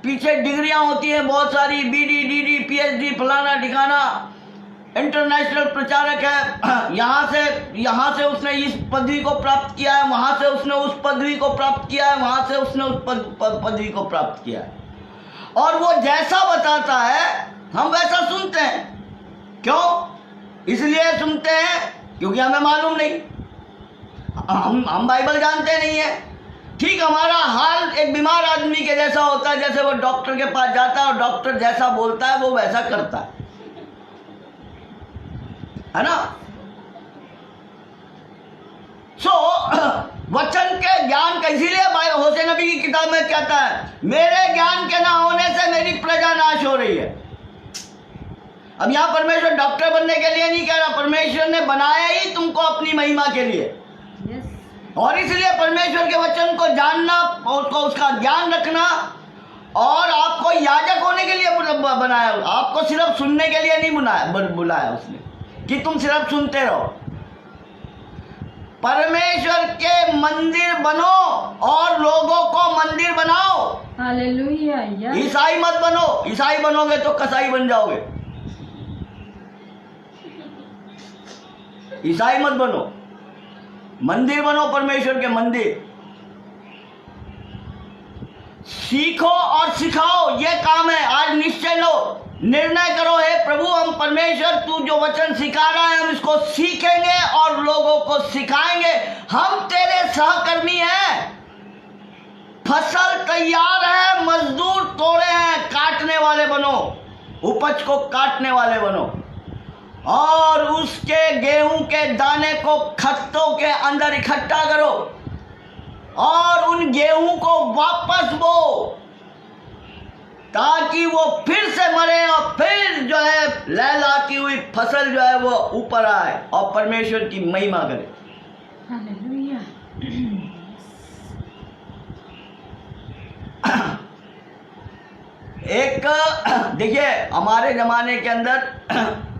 पीछे डिग्रियां होती हैं बहुत सारी, बीडी डीडी पीएचडी फलाना ठिकाना, इंटरनेशनल प्रचारक है, यहाँ से उसने इस पदवी को प्राप्त किया है, वहां से उसने उस पदवी को प्राप्त किया है, वहां से उसने उस पदवी को प्राप्त किया है, और वो जैसा बताता है हम वैसा सुनते हैं। क्यों? इसलिए सुनते हैं क्योंकि हमें मालूम नहीं, हम बाइबल जानते नहीं है। ठीक हमारा हाल एक बीमार आदमी के जैसा होता है, जैसे वो डॉक्टर के पास जाता है और डॉक्टर जैसा बोलता है वो वैसा करता है ना। वचन के ज्ञान का, इसीलिए होशे नबी की किताब में कहता है, मेरे ज्ञान के ना होने से मेरी प्रजा नाश हो रही है। अब यहां परमेश्वर डॉक्टर बनने के लिए नहीं कह रहा, परमेश्वर ने बनाया ही तुमको अपनी महिमा के लिए, और इसलिए परमेश्वर के वचन को जानना, उसका ज्ञान रखना, और आपको याजक होने के लिए बनाया, आपको सिर्फ सुनने के लिए नहीं बुलाया उसने कि तुम सिर्फ सुनते रहो। परमेश्वर के मंदिर बनो और लोगों को मंदिर बनाओ। हालेलुया। ईसाई मत बनो, ईसाई बनोगे तो कसाई बन जाओगे। ईसाई मत बनो, मंदिर बनो, परमेश्वर के मंदिर। सीखो और सिखाओ, ये काम है। आज निश्चय लो, निर्णय करो, हे प्रभु हम परमेश्वर तू जो वचन सिखा रहा है हम इसको सीखेंगे और लोगों को सिखाएंगे। हम तेरे सहकर्मी हैं, फसल तैयार है, मजदूर तोड़े हैं, काटने वाले बनो, उपज को काटने वाले बनो, और उसके गेहूं के दाने को खत्तों के अंदर इकट्ठा करो और उन गेहूं को वापस बो, ताकि वो फिर से मरे और फिर जो है लहलाती हुई फसल जो है वो ऊपर आए और परमेश्वर की महिमा करे। हालेलुया। एक देखिए, हमारे जमाने के अंदर,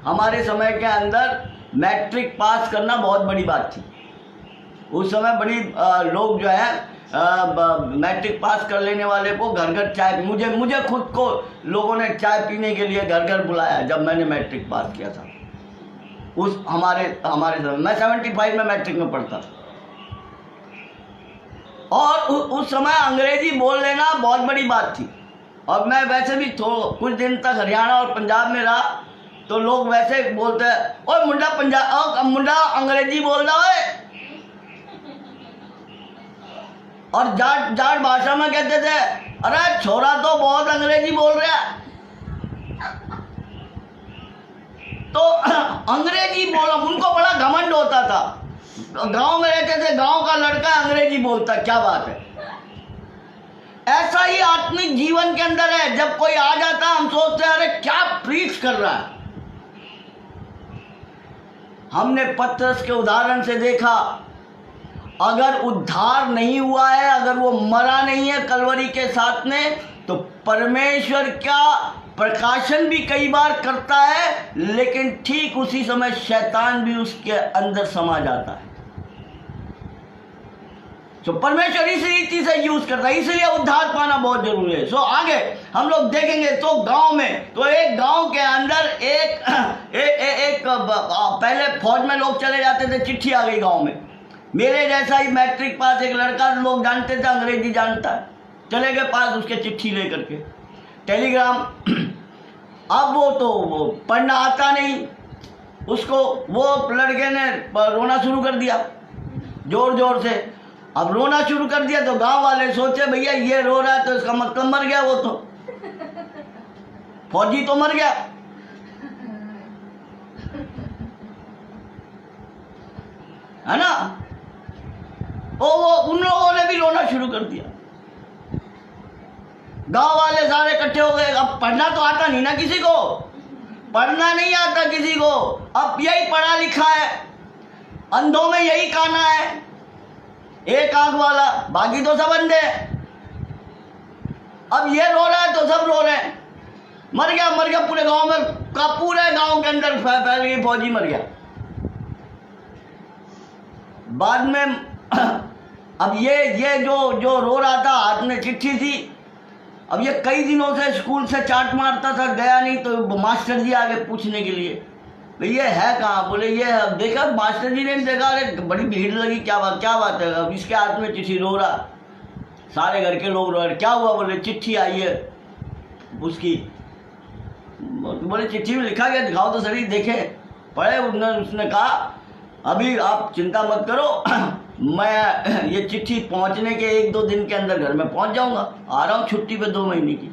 हमारे समय के अंदर मैट्रिक पास करना बहुत बड़ी बात थी। उस समय बड़ी लोग जो है मैट्रिक पास कर लेने वाले को घर घर चाय, मुझे खुद को लोगों ने चाय पीने के लिए घर घर बुलाया जब मैंने मैट्रिक पास किया था। उस हमारे समय मैं 75 में मैट्रिक में पढ़ता था, और उस समय अंग्रेजी बोल लेना बहुत बड़ी बात थी। और मैं वैसे भी कुछ दिन तक हरियाणा और पंजाब में रहा, तो लोग वैसे बोलते हैं, ओए मुंडा अंग्रेजी बोल रहा है, और जाट भाषा में कहते थे, अरे छोरा तो बहुत अंग्रेजी बोल रहा है। तो अंग्रेजी बोला, उनको बड़ा घमंड होता था। गांव में रहते थे, गांव का लड़का अंग्रेजी बोलता, क्या बात है। ऐसा ही आत्मिक जीवन के अंदर है। जब कोई आ जाता हम सोचते हैं, अरे क्या प्रीच कर रहा है। हमने पतरस के उदाहरण से देखा, अगर उद्धार नहीं हुआ है, अगर वो मरा नहीं है कलवरी के साथ में, तो परमेश्वर का प्रकाशन भी कई बार करता है, लेकिन ठीक उसी समय शैतान भी उसके अंदर समा जाता है। तो परमेश्वर इस रीति से यूज करता है, इसलिए उद्धार पाना बहुत जरूरी है। आगे हम लोग देखेंगे, तो गांव में, तो एक गांव के अंदर एक पहले फौज में लोग चले जाते थे, चिट्ठी आ गई गांव में। मेरे जैसा ही मैट्रिक पास एक लड़का, लोग जानते थे अंग्रेजी जानता है, चले गए पास उसके चिट्ठी लेकर के, टेलीग्राम। अब वो पढ़ना आता नहीं उसको, वो लड़के ने रोना शुरू कर दिया जोर जोर से। अब रोना शुरू कर दिया तो गांव वाले सोचे, भैया ये रो रहा है तो इसका मतलब मर गया, वो तो फौजी तो मर गया। है ना। वो उन लोगों ने भी रोना शुरू कर दिया। गांव वाले सारे इकट्ठे हो गए। अब पढ़ना तो आता नहीं ना किसी को, पढ़ना नहीं आता किसी को। अब यही पढ़ा लिखा है, अंधों में यही काना है, एक आंख वाला, बाकी तो सब अंधे। अब ये रो रहा है तो सब रो रहे हैं। मर गया पूरे गांव में का, पूरे गांव के अंदर फैल गई, फौजी मर गया। बाद में अब ये जो रो रहा था, हाथ में चिट्ठी थी। अब ये कई दिनों से स्कूल से चाट मारता था, गया नहीं, तो मास्टर जी आ गए पूछने के लिए, भाई ये है कहाँ? बोले ये है। देखा मास्टर जी ने देखा, अरे बड़ी भीड़ लगी, क्या बात है? अब इसके हाथ में चिट्ठी, रो रहा, सारे घर के लोग रो रहे। क्या हुआ? बोले चिट्ठी आई है उसकी। बोले चिट्ठी में लिखा गया, दिखाओ तो सही। देखे, पढ़े। उसने कहा अभी आप चिंता मत करो, मैं ये चिट्ठी पहुंचने के 1-2 दिन के अंदर घर में पहुंच जाऊंगा, आ रहा हूं छुट्टी पे 2 महीने की।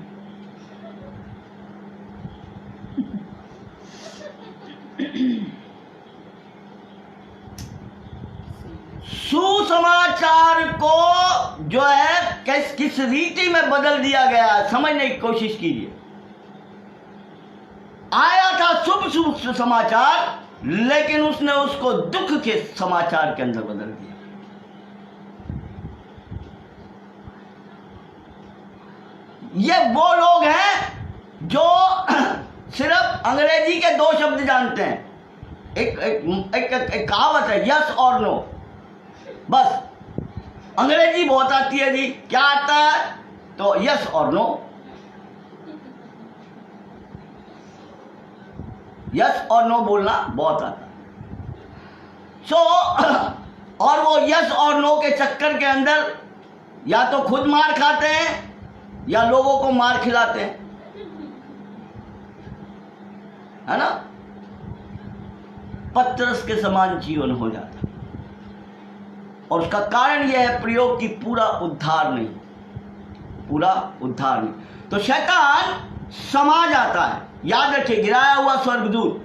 सुसमाचार को जो है किस रीति में बदल दिया गया, समझने की कोशिश कीजिए। आया था शुभ समाचार, लेकिन उसने उसको दुख के समाचार के अंदर बदल दिया। ये वो लोग हैं जो सिर्फ अंग्रेजी के 2 शब्द जानते हैं। एक कहावत है, यस और नो, बस। अंग्रेजी बहुत आती है जी, क्या आता है? तो यस और नो, यस और नो बोलना बहुत आता है। और वो यस और नो के चक्कर के अंदर या तो खुद मार खाते हैं या लोगों को मार खिलाते हैं, है ना। पतरस के समान जीवन हो जाता है। और उसका कारण यह है प्रयोग की पूरा उद्धार नहीं। तो शैतान समा जाता है। याद रखिए, गिराया हुआ स्वर्गदूत,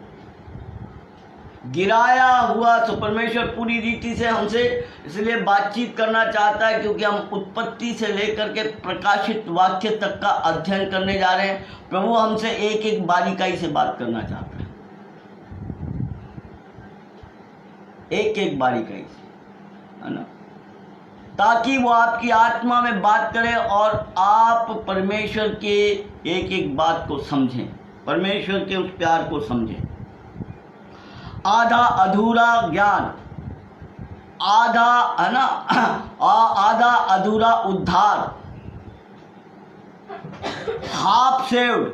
गिराया हुआ। तो परमेश्वर पूरी रीति से हमसे इसलिए बातचीत करना चाहता है क्योंकि हम उत्पत्ति से लेकर के प्रकाशित वाक्य तक का अध्ययन करने जा रहे हैं। प्रभु हमसे एक एक बारीकाई से बात करना चाहता है, एक एक बारीकाई से, है ना, ताकि वो आपकी आत्मा में बात करे और आप परमेश्वर के एक एक बात को समझें, परमेश्वर के उस प्यार को समझें। आधा अधूरा ज्ञान, आधा, है ना, आधा अधूरा उद्धार, हाफ सेव्ड।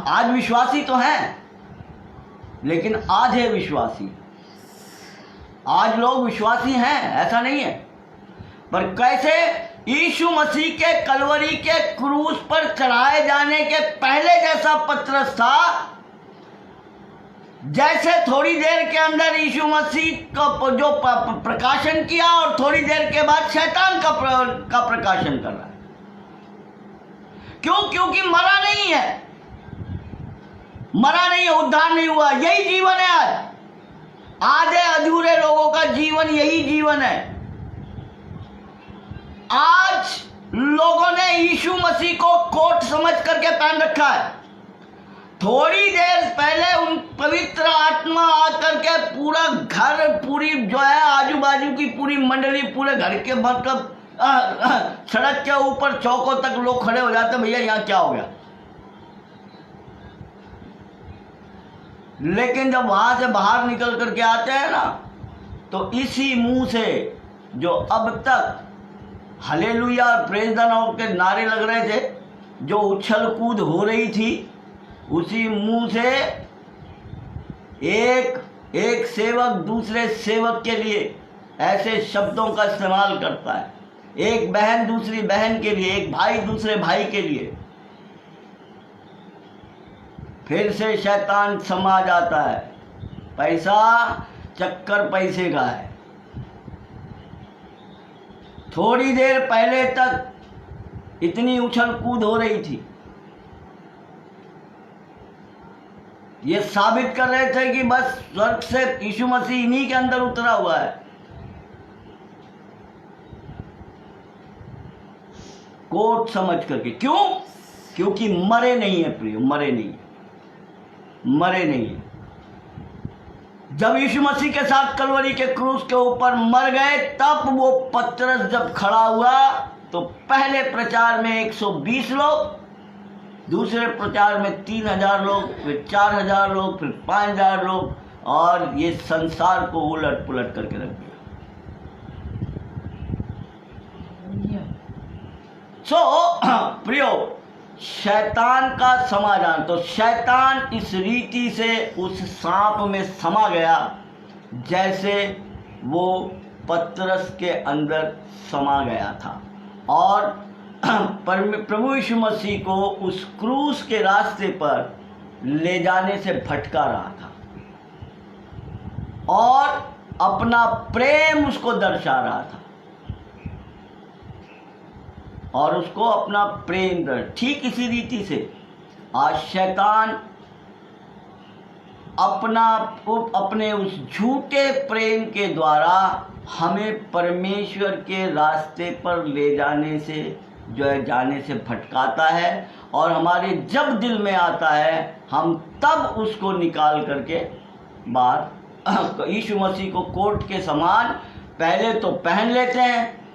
आज विश्वासी तो हैं, लेकिन आधे विश्वासी। आज लोग विश्वासी हैं, ऐसा नहीं है, पर कैसे? यीशु मसीह के कलवरी के क्रूस पर चढ़ाए जाने के पहले जैसा पतरस था, जैसे थोड़ी देर के अंदर यीशु मसीह का जो प्रकाशन किया और थोड़ी देर के बाद शैतान का प्रकाशन कर रहा है। क्यों? क्योंकि मरा नहीं है, उद्धार नहीं हुआ। यही जीवन है आज। आधे अधूरे लोगों का जीवन यही जीवन है। आज लोगों ने यीशु मसीह को कोट समझ करके पहन रखा है। थोड़ी देर पहले उन पवित्र आत्मा आकर के पूरा घर, पूरी जो है आजू बाजू की पूरी मंडली, पूरे घर के मतलब सड़क के ऊपर चौकों तक लोग खड़े हो जाते, भैया यहाँ क्या हो गया। लेकिन जब वहां से बाहर निकल करके आते हैं ना, तो इसी मुंह से जो अब तक हालेलुया और प्रेज द लॉर्ड के नारे लग रहे थे, जो उछल कूद हो रही थी, उसी मुंह से एक सेवक दूसरे सेवक के लिए ऐसे शब्दों का इस्तेमाल करता है। एक बहन दूसरी बहन के लिए, एक भाई दूसरे भाई के लिए। फिर से शैतान समा जाता है। पैसा, चक्कर पैसे का है। थोड़ी देर पहले तक इतनी उछल कूद हो रही थी, ये साबित कर रहे थे कि बस स्वर्ग से यीशु मसीह इन्हीं के अंदर उतरा हुआ है। कोट समझ करके। क्यों? क्योंकि मरे नहीं है प्रियो, मरे नहीं है। जब यीशु मसीह के साथ कलवरी के क्रूस के ऊपर मर गए, तब वो पतरस जब खड़ा हुआ तो पहले प्रचार में 120 लोग, दूसरे प्रचार में 3000 लोग, फिर 4000 लोग, फिर 5000 लोग, और ये संसार को उलट पुलट करके रख दिया। प्रियो, शैतान का समाधान, तो शैतान इस रीति से उस सांप में समा गया जैसे वो पतरस के अंदर समा गया था, और प्रभु यीशु मसीह को उस क्रूस के रास्ते पर ले जाने से भटका रहा था और अपना प्रेम उसको दर्शा रहा था, और उसको अपना प्रेम ठीक इसी रीति से आज शैतान अपने उस झूठे प्रेम के द्वारा हमें परमेश्वर के रास्ते पर ले जाने से जाने से भटकाता है, और हमारे जब दिल में आता है हम तब उसको निकाल करके बाहर यीशु मसीह को कोट के समान पहले तो पहन लेते हैं।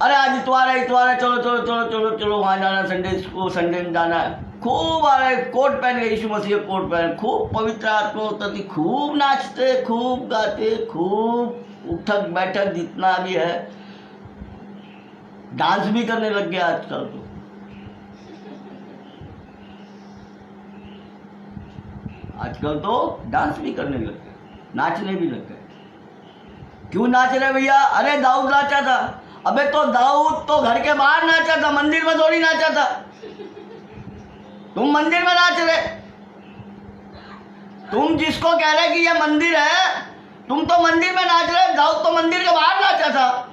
अरे आज इतवार है, चलो चलो चलो चलो चलो वहाँ जाना, संडे में जाना है। खूब आ रहे कोट पहन के, यीशु मसीह कोट पहन, खूब पवित्र आत्मा होता थी, खूब नाचते, खूब गाते, खूब उठक बैठक जितना भी है, डांस भी करने लग गया आजकल तो। आजकल तो डांस भी करने लग गए, नाचने भी लग गए। क्यों नाच रहे भैया? अरे दाऊद नाचा था। अबे तो दाऊद तो घर के बाहर नाचा था, मंदिर में थोड़ी नाचा था। तुम मंदिर में नाच रहे, तुम जिसको कह रहे कि ये मंदिर है, तुम तो मंदिर में नाच रहे। दाऊद तो मंदिर के बाहर नाचा था।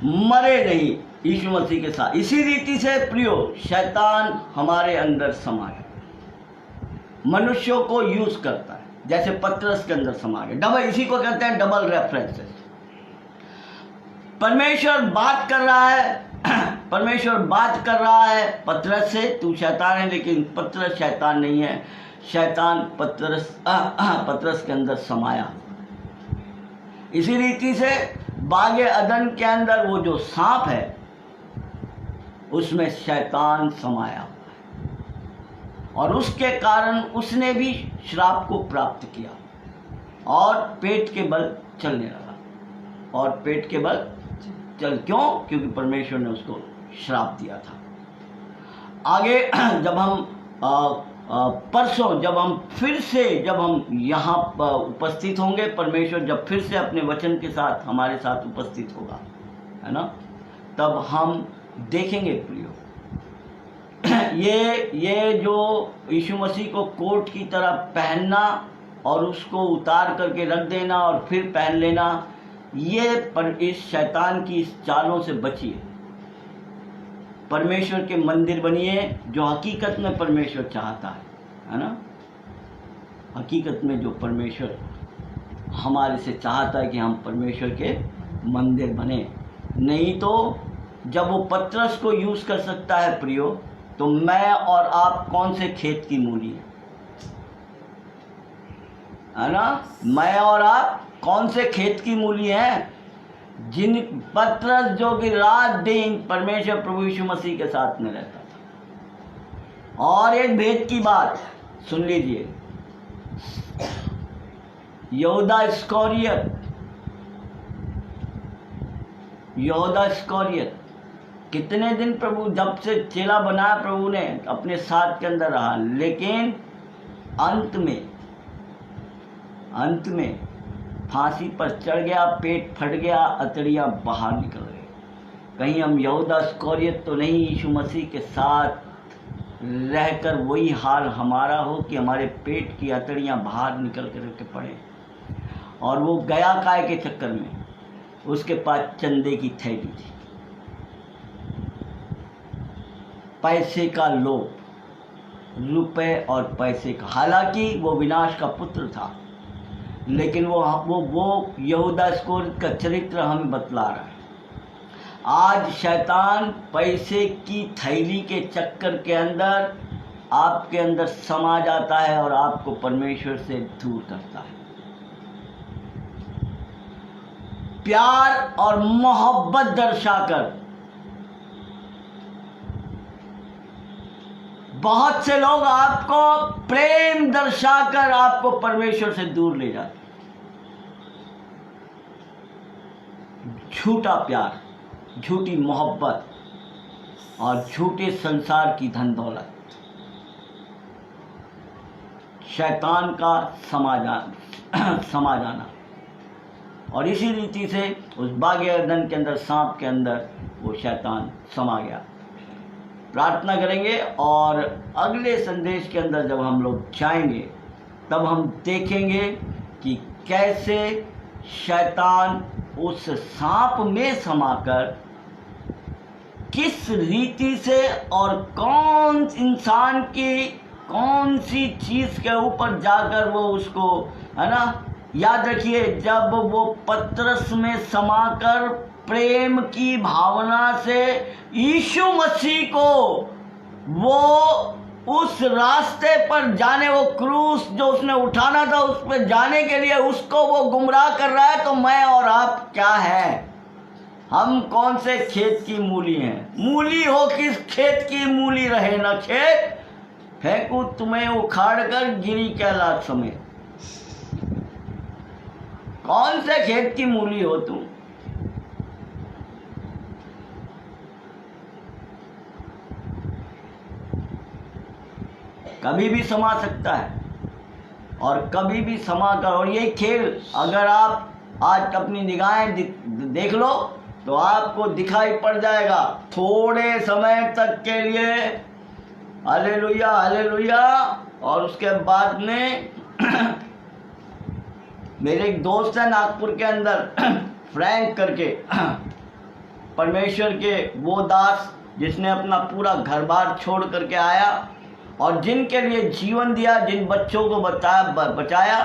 मरे नहीं यीशु मसीह के साथ। इसी रीति से प्रियो, शैतान हमारे अंदर समा है, मनुष्यों को यूज करता है, जैसे पतरस के अंदर समा गया। डबल, इसी को कहते हैं डबल रेफरेंसेस। परमेश्वर बात कर रहा है, परमेश्वर बात कर रहा है पतरस से, तू शैतान है, लेकिन पतरस शैतान नहीं है। शैतान पतरस के अंदर समाया। इसी रीति से बागे अदन के अंदर वो जो सांप है, उसमें शैतान समाया, और उसके कारण उसने भी श्राप को प्राप्त किया और पेट के बल चलने लगा। और पेट के बल क्यों? क्योंकि परमेश्वर ने उसको श्राप दिया था। आगे जब हम परसों जब हम यहाँ उपस्थित होंगे, परमेश्वर जब फिर से अपने वचन के साथ हमारे साथ उपस्थित होगा, है ना, तब हम देखेंगे प्रियो, ये जो यीशु मसीह को कोट की तरह पहनना और उसको उतार करके रख देना और फिर पहन लेना, ये पर इस शैतान की इस चालों से बचिए। परमेश्वर के मंदिर बनिए, जो हकीकत में परमेश्वर चाहता है ना। हकीकत में जो परमेश्वर हमारे से चाहता है कि हम परमेश्वर के मंदिर बने। नहीं तो जब वो पतरस को यूज कर सकता है प्रियो, तो मैं और आप कौन से खेत की मूली है ना? मैं और आप कौन से खेत की मूली हैं? जिन पतरस जो कि रात दिन परमेश्वर प्रभु यीशु मसीह के साथ में रहता था। और एक भेद की बात सुन लीजिए, यहूदा इस्करियोत कितने दिन प्रभु, जब से चेला बनाया प्रभु ने, अपने साथ के अंदर रहा, लेकिन अंत में फांसी पर चढ़ गया, पेट फट गया, अतड़ियाँ बाहर निकल गई। कहीं हम यहूदा इस्करियोत तो नहीं यीशु मसीह के साथ रहकर वही हाल हमारा हो कि हमारे पेट की अतड़ियाँ बाहर निकल कर पड़े। और वो गया काय के चक्कर में, उसके पास चंदे की थैली थी, पैसे का लोभ, रुपए और पैसे का। हालांकि वो विनाश का पुत्र था, लेकिन वो यहूदा इस्करियोत का चरित्र हमें बतला रहा है। आज शैतान पैसे की थैली के चक्कर के अंदर आपके अंदर समा जाता है और आपको परमेश्वर से दूर करता है। प्यार और मोहब्बत दर्शाकर बहुत से लोग आपको प्रेम दर्शाकर आपको परमेश्वर से दूर ले जाते। झूठा प्यार, झूठी मोहब्बत और झूठे संसार की धन दौलत शैतान का समा जाना। और इसी रीति से उस बाग एदन के अंदर, सांप के अंदर वो शैतान समा गया। प्रार्थना करेंगे और अगले संदेश के अंदर जब हम लोग जाएंगे तब हम देखेंगे कि कैसे शैतान उस सांप में समाकर किस रीति से और कौन इंसान की कौन सी चीज़ के ऊपर जाकर वो उसको, है ना, याद रखिए, जब वो पतरस में समाकर प्रेम की भावना से यीशु मसीह को वो उस रास्ते पर जाने, वो क्रूस जो उसने उठाना था उस पर जाने के लिए उसको वो गुमराह कर रहा है, तो मैं और आप क्या है? हम कौन से खेत की मूली हैं? मूली हो किस खेत की मूली रहे न खेत, फेंकू तुम्हें उखाड़ कर गिरी कैलाश समेत। कौन से खेत की मूली हो तुम? कभी भी समा सकता है और कभी भी समा कर, और ये खेल अगर आप आज अपनी निगाहें देख लो तो आपको दिखाई पड़ जाएगा थोड़े समय तक के लिए। Hallelujah hallelujah. और उसके बाद में मेरे एक दोस्त है नागपुर के अंदर, फ्रैंक करके, परमेश्वर के वो दास जिसने अपना पूरा घर बार छोड़ करके आया और जिनके लिए जीवन दिया, जिन बच्चों को बचाया,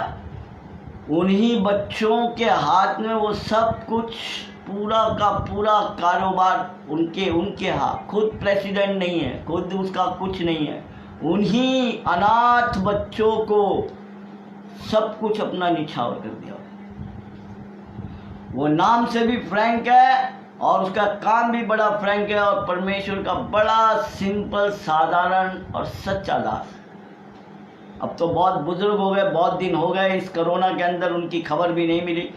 उन्हीं बच्चों के हाथ में वो सब कुछ, पूरा का पूरा कारोबार उनके हाथ। खुद प्रेसिडेंट नहीं है, खुद उसका कुछ नहीं है, उन्हीं अनाथ बच्चों को सब कुछ अपना निछावर कर दिया। वो नाम से भी फ्रैंक है और उसका काम भी बड़ा फ्रैंक है और परमेश्वर का बड़ा सिंपल, साधारण और सच्चा दास। अब तो बहुत बुजुर्ग हो गए, बहुत दिन हो गए इस कोरोना के अंदर, उनकी खबर भी नहीं मिली।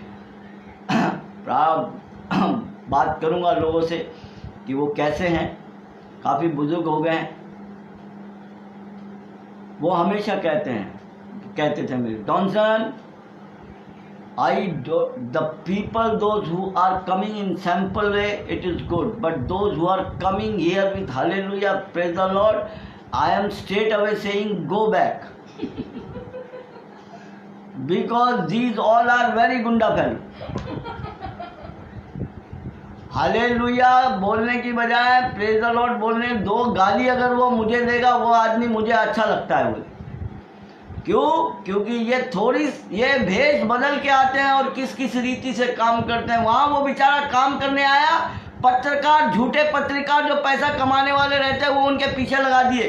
बात करूंगा लोगों से कि वो कैसे हैं, काफ़ी बुजुर्ग हो गए हैं। वो हमेशा कहते थे मेरे, Johnson, the people, those who are coming in simple way, it is good, but those who are coming here with hallelujah, praise the Lord, I am straight away saying go back because these all are very gunda fellow। Hallelujah बोलने की बजाय praise the Lord बोलने, दो गाली अगर वो मुझे देगा वो आदमी मुझे अच्छा लगता है। बोले क्यों? क्योंकि ये भेष बदल के आते हैं और किस किस रीति से काम करते हैं। वहाँ वो बेचारा काम करने आया, पत्रकार, झूठे पत्रकार जो पैसा कमाने वाले रहते हैं वो उनके पीछे लगा दिए।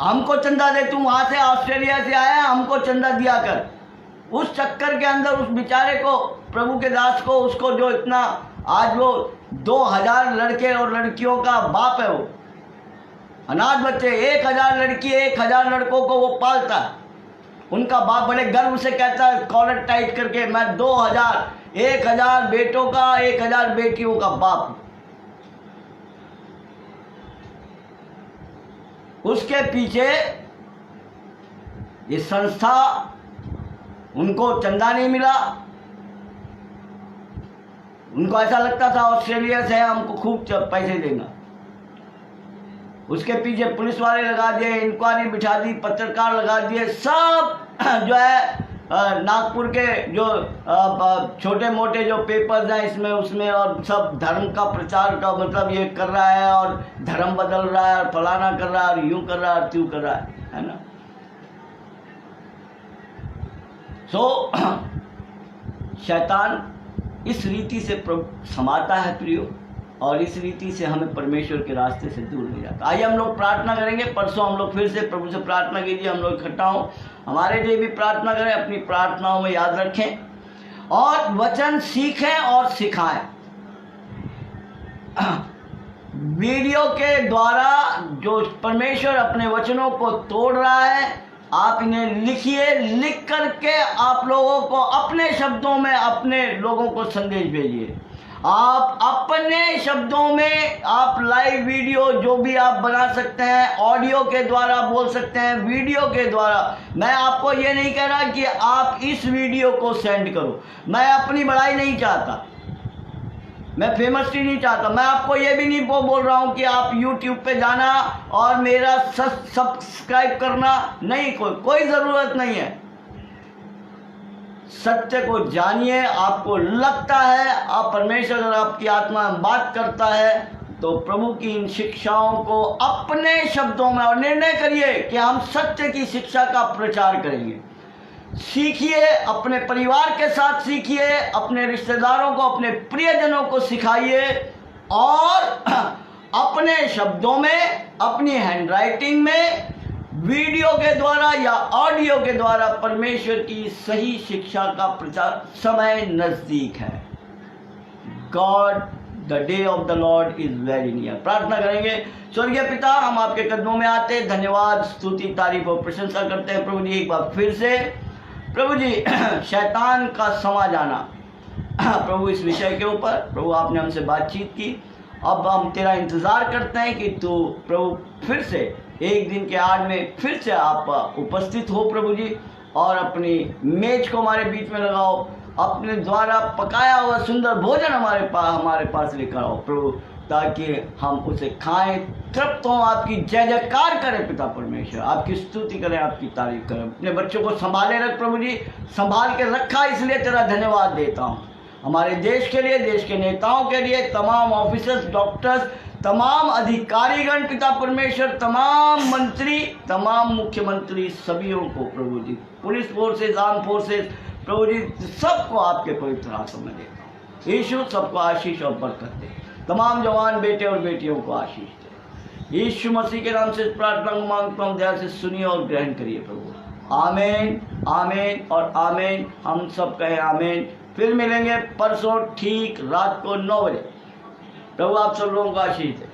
हमको चंदा दे, तुम वहाँ से ऑस्ट्रेलिया से आया, हमको चंदा दिया कर। उस चक्कर के अंदर उस बेचारे को, प्रभु के दास को, उसको जो इतना, आज वो 2000 लड़के और लड़कियों का बाप है, वो अनाथ बच्चे, 1000 लड़की 1000 लड़कों को वो पालता है। उनका बाप बड़े गर्व से कहता है कॉलर टाइट करके, मैं 1000 बेटों का, 1000 बेटियों का बाप। उसके पीछे ये संस्था, उनको चंदा नहीं मिला, उनको ऐसा लगता था ऑस्ट्रेलिया से हमको खूब पैसे देगा। उसके पीछे पुलिस वाले लगा दिए, इंक्वायरी बिठा दी, पत्रकार लगा दिए, सब जो है नागपुर के जो छोटे मोटे जो पेपर्स हैं इसमें उसमें और सब धर्म का प्रचार का मतलब ये कर रहा है और धर्म बदल रहा है और फलाना कर रहा है और यूं कर रहा है और त्यों कर रहा है ना। सो शैतान इस रीति से समाता है प्रियो, और इस रीति से हमें परमेश्वर के रास्ते से दूर ले जाता। आइए हम लोग प्रार्थना करेंगे। परसों हम लोग फिर से प्रभु से प्रार्थना कीजिए, हम लोग इकट्ठा हों, हमारे लिए भी प्रार्थना करें, अपनी प्रार्थनाओं में याद रखें और वचन सीखें और सिखाएं। वीडियो के द्वारा जो परमेश्वर अपने वचनों को तोड़ रहा है, आप इन्हें लिखिए, लिख करके आप लोगों को अपने शब्दों में अपने लोगों को संदेश भेजिए। आप अपने शब्दों में आप लाइव वीडियो जो भी आप बना सकते हैं, ऑडियो के द्वारा बोल सकते हैं, वीडियो के द्वारा। मैं आपको ये नहीं कह रहा कि आप इस वीडियो को सेंड करो, मैं अपनी बड़ाई नहीं चाहता, मैं फेमसटी नहीं चाहता। मैं आपको ये भी नहीं बोल रहा हूँ कि आप YouTube पे जाना और मेरा सब्सक्राइब करना, नहीं, कोई ज़रूरत नहीं है। सत्य को जानिए। आपको लगता है आप परमेश्वर अगर आपकी आत्मा में बात करता है तो प्रभु की इन शिक्षाओं को अपने शब्दों में, और निर्णय करिए कि हम सत्य की शिक्षा का प्रचार करेंगे। सीखिए, अपने परिवार के साथ सीखिए, अपने रिश्तेदारों को, अपने प्रियजनों को सिखाइए और अपने शब्दों में, अपनी हैंडराइटिंग में, वीडियो के द्वारा या ऑडियो के द्वारा परमेश्वर की सही शिक्षा का प्रचार। समय नजदीक है। God, the day of the Lord is very near. प्रार्थना करेंगे। स्वर्गीय पिता, हम आपके कदमों में आते, धन्यवाद, स्तुति, तारीफ और प्रशंसा करते हैं प्रभु जी। एक बार फिर से प्रभु जी, शैतान का समा जाना प्रभु इस विषय के ऊपर, प्रभु आपने हमसे बातचीत की, अब हम तेरा इंतज़ार करते हैं कि तू प्रभु फिर से एक दिन के आड़ में फिर से आप उपस्थित हो प्रभु जी, और अपनी मेज को हमारे बीच में लगाओ, अपने द्वारा पकाया हुआ सुंदर भोजन हमारे पास लेकर आओ प्रभु, ताकि हम उसे खाएं, तृप्त हों, आपकी जय जयकार करें पिता परमेश्वर, आपकी स्तुति करें, आपकी तारीफ करें। अपने बच्चों को संभाले रख प्रभु जी, संभाल के रखा, इसलिए तेरा धन्यवाद देता हूँ। हमारे देश के लिए, देश के नेताओं के लिए, तमाम ऑफिसर्स, डॉक्टर्स, तमाम अधिकारीगण पिता परमेश्वर, तमाम मंत्री, तमाम मुख्यमंत्री, सभीयों को प्रभु जी, पुलिस फोर्सेस, आर्म फोर्सेस प्रभु जी, सबको आपके पवित्र हाथों में देता हूँ। यीशु सबको आशीष और बरकत दे, तमाम जवान बेटे और बेटियों को आशीष दे। यीशु मसीह के नाम से प्रार्थना मांगता हूँ, दया से सुनिए और ग्रहण करिए प्रभु। आमीन, आमीन और आमीन। हम सब कहें आमीन। फिर मिलेंगे परसों ठीक रात को 9 बजे। प्रभु आप सब लोगों को आशीष दे।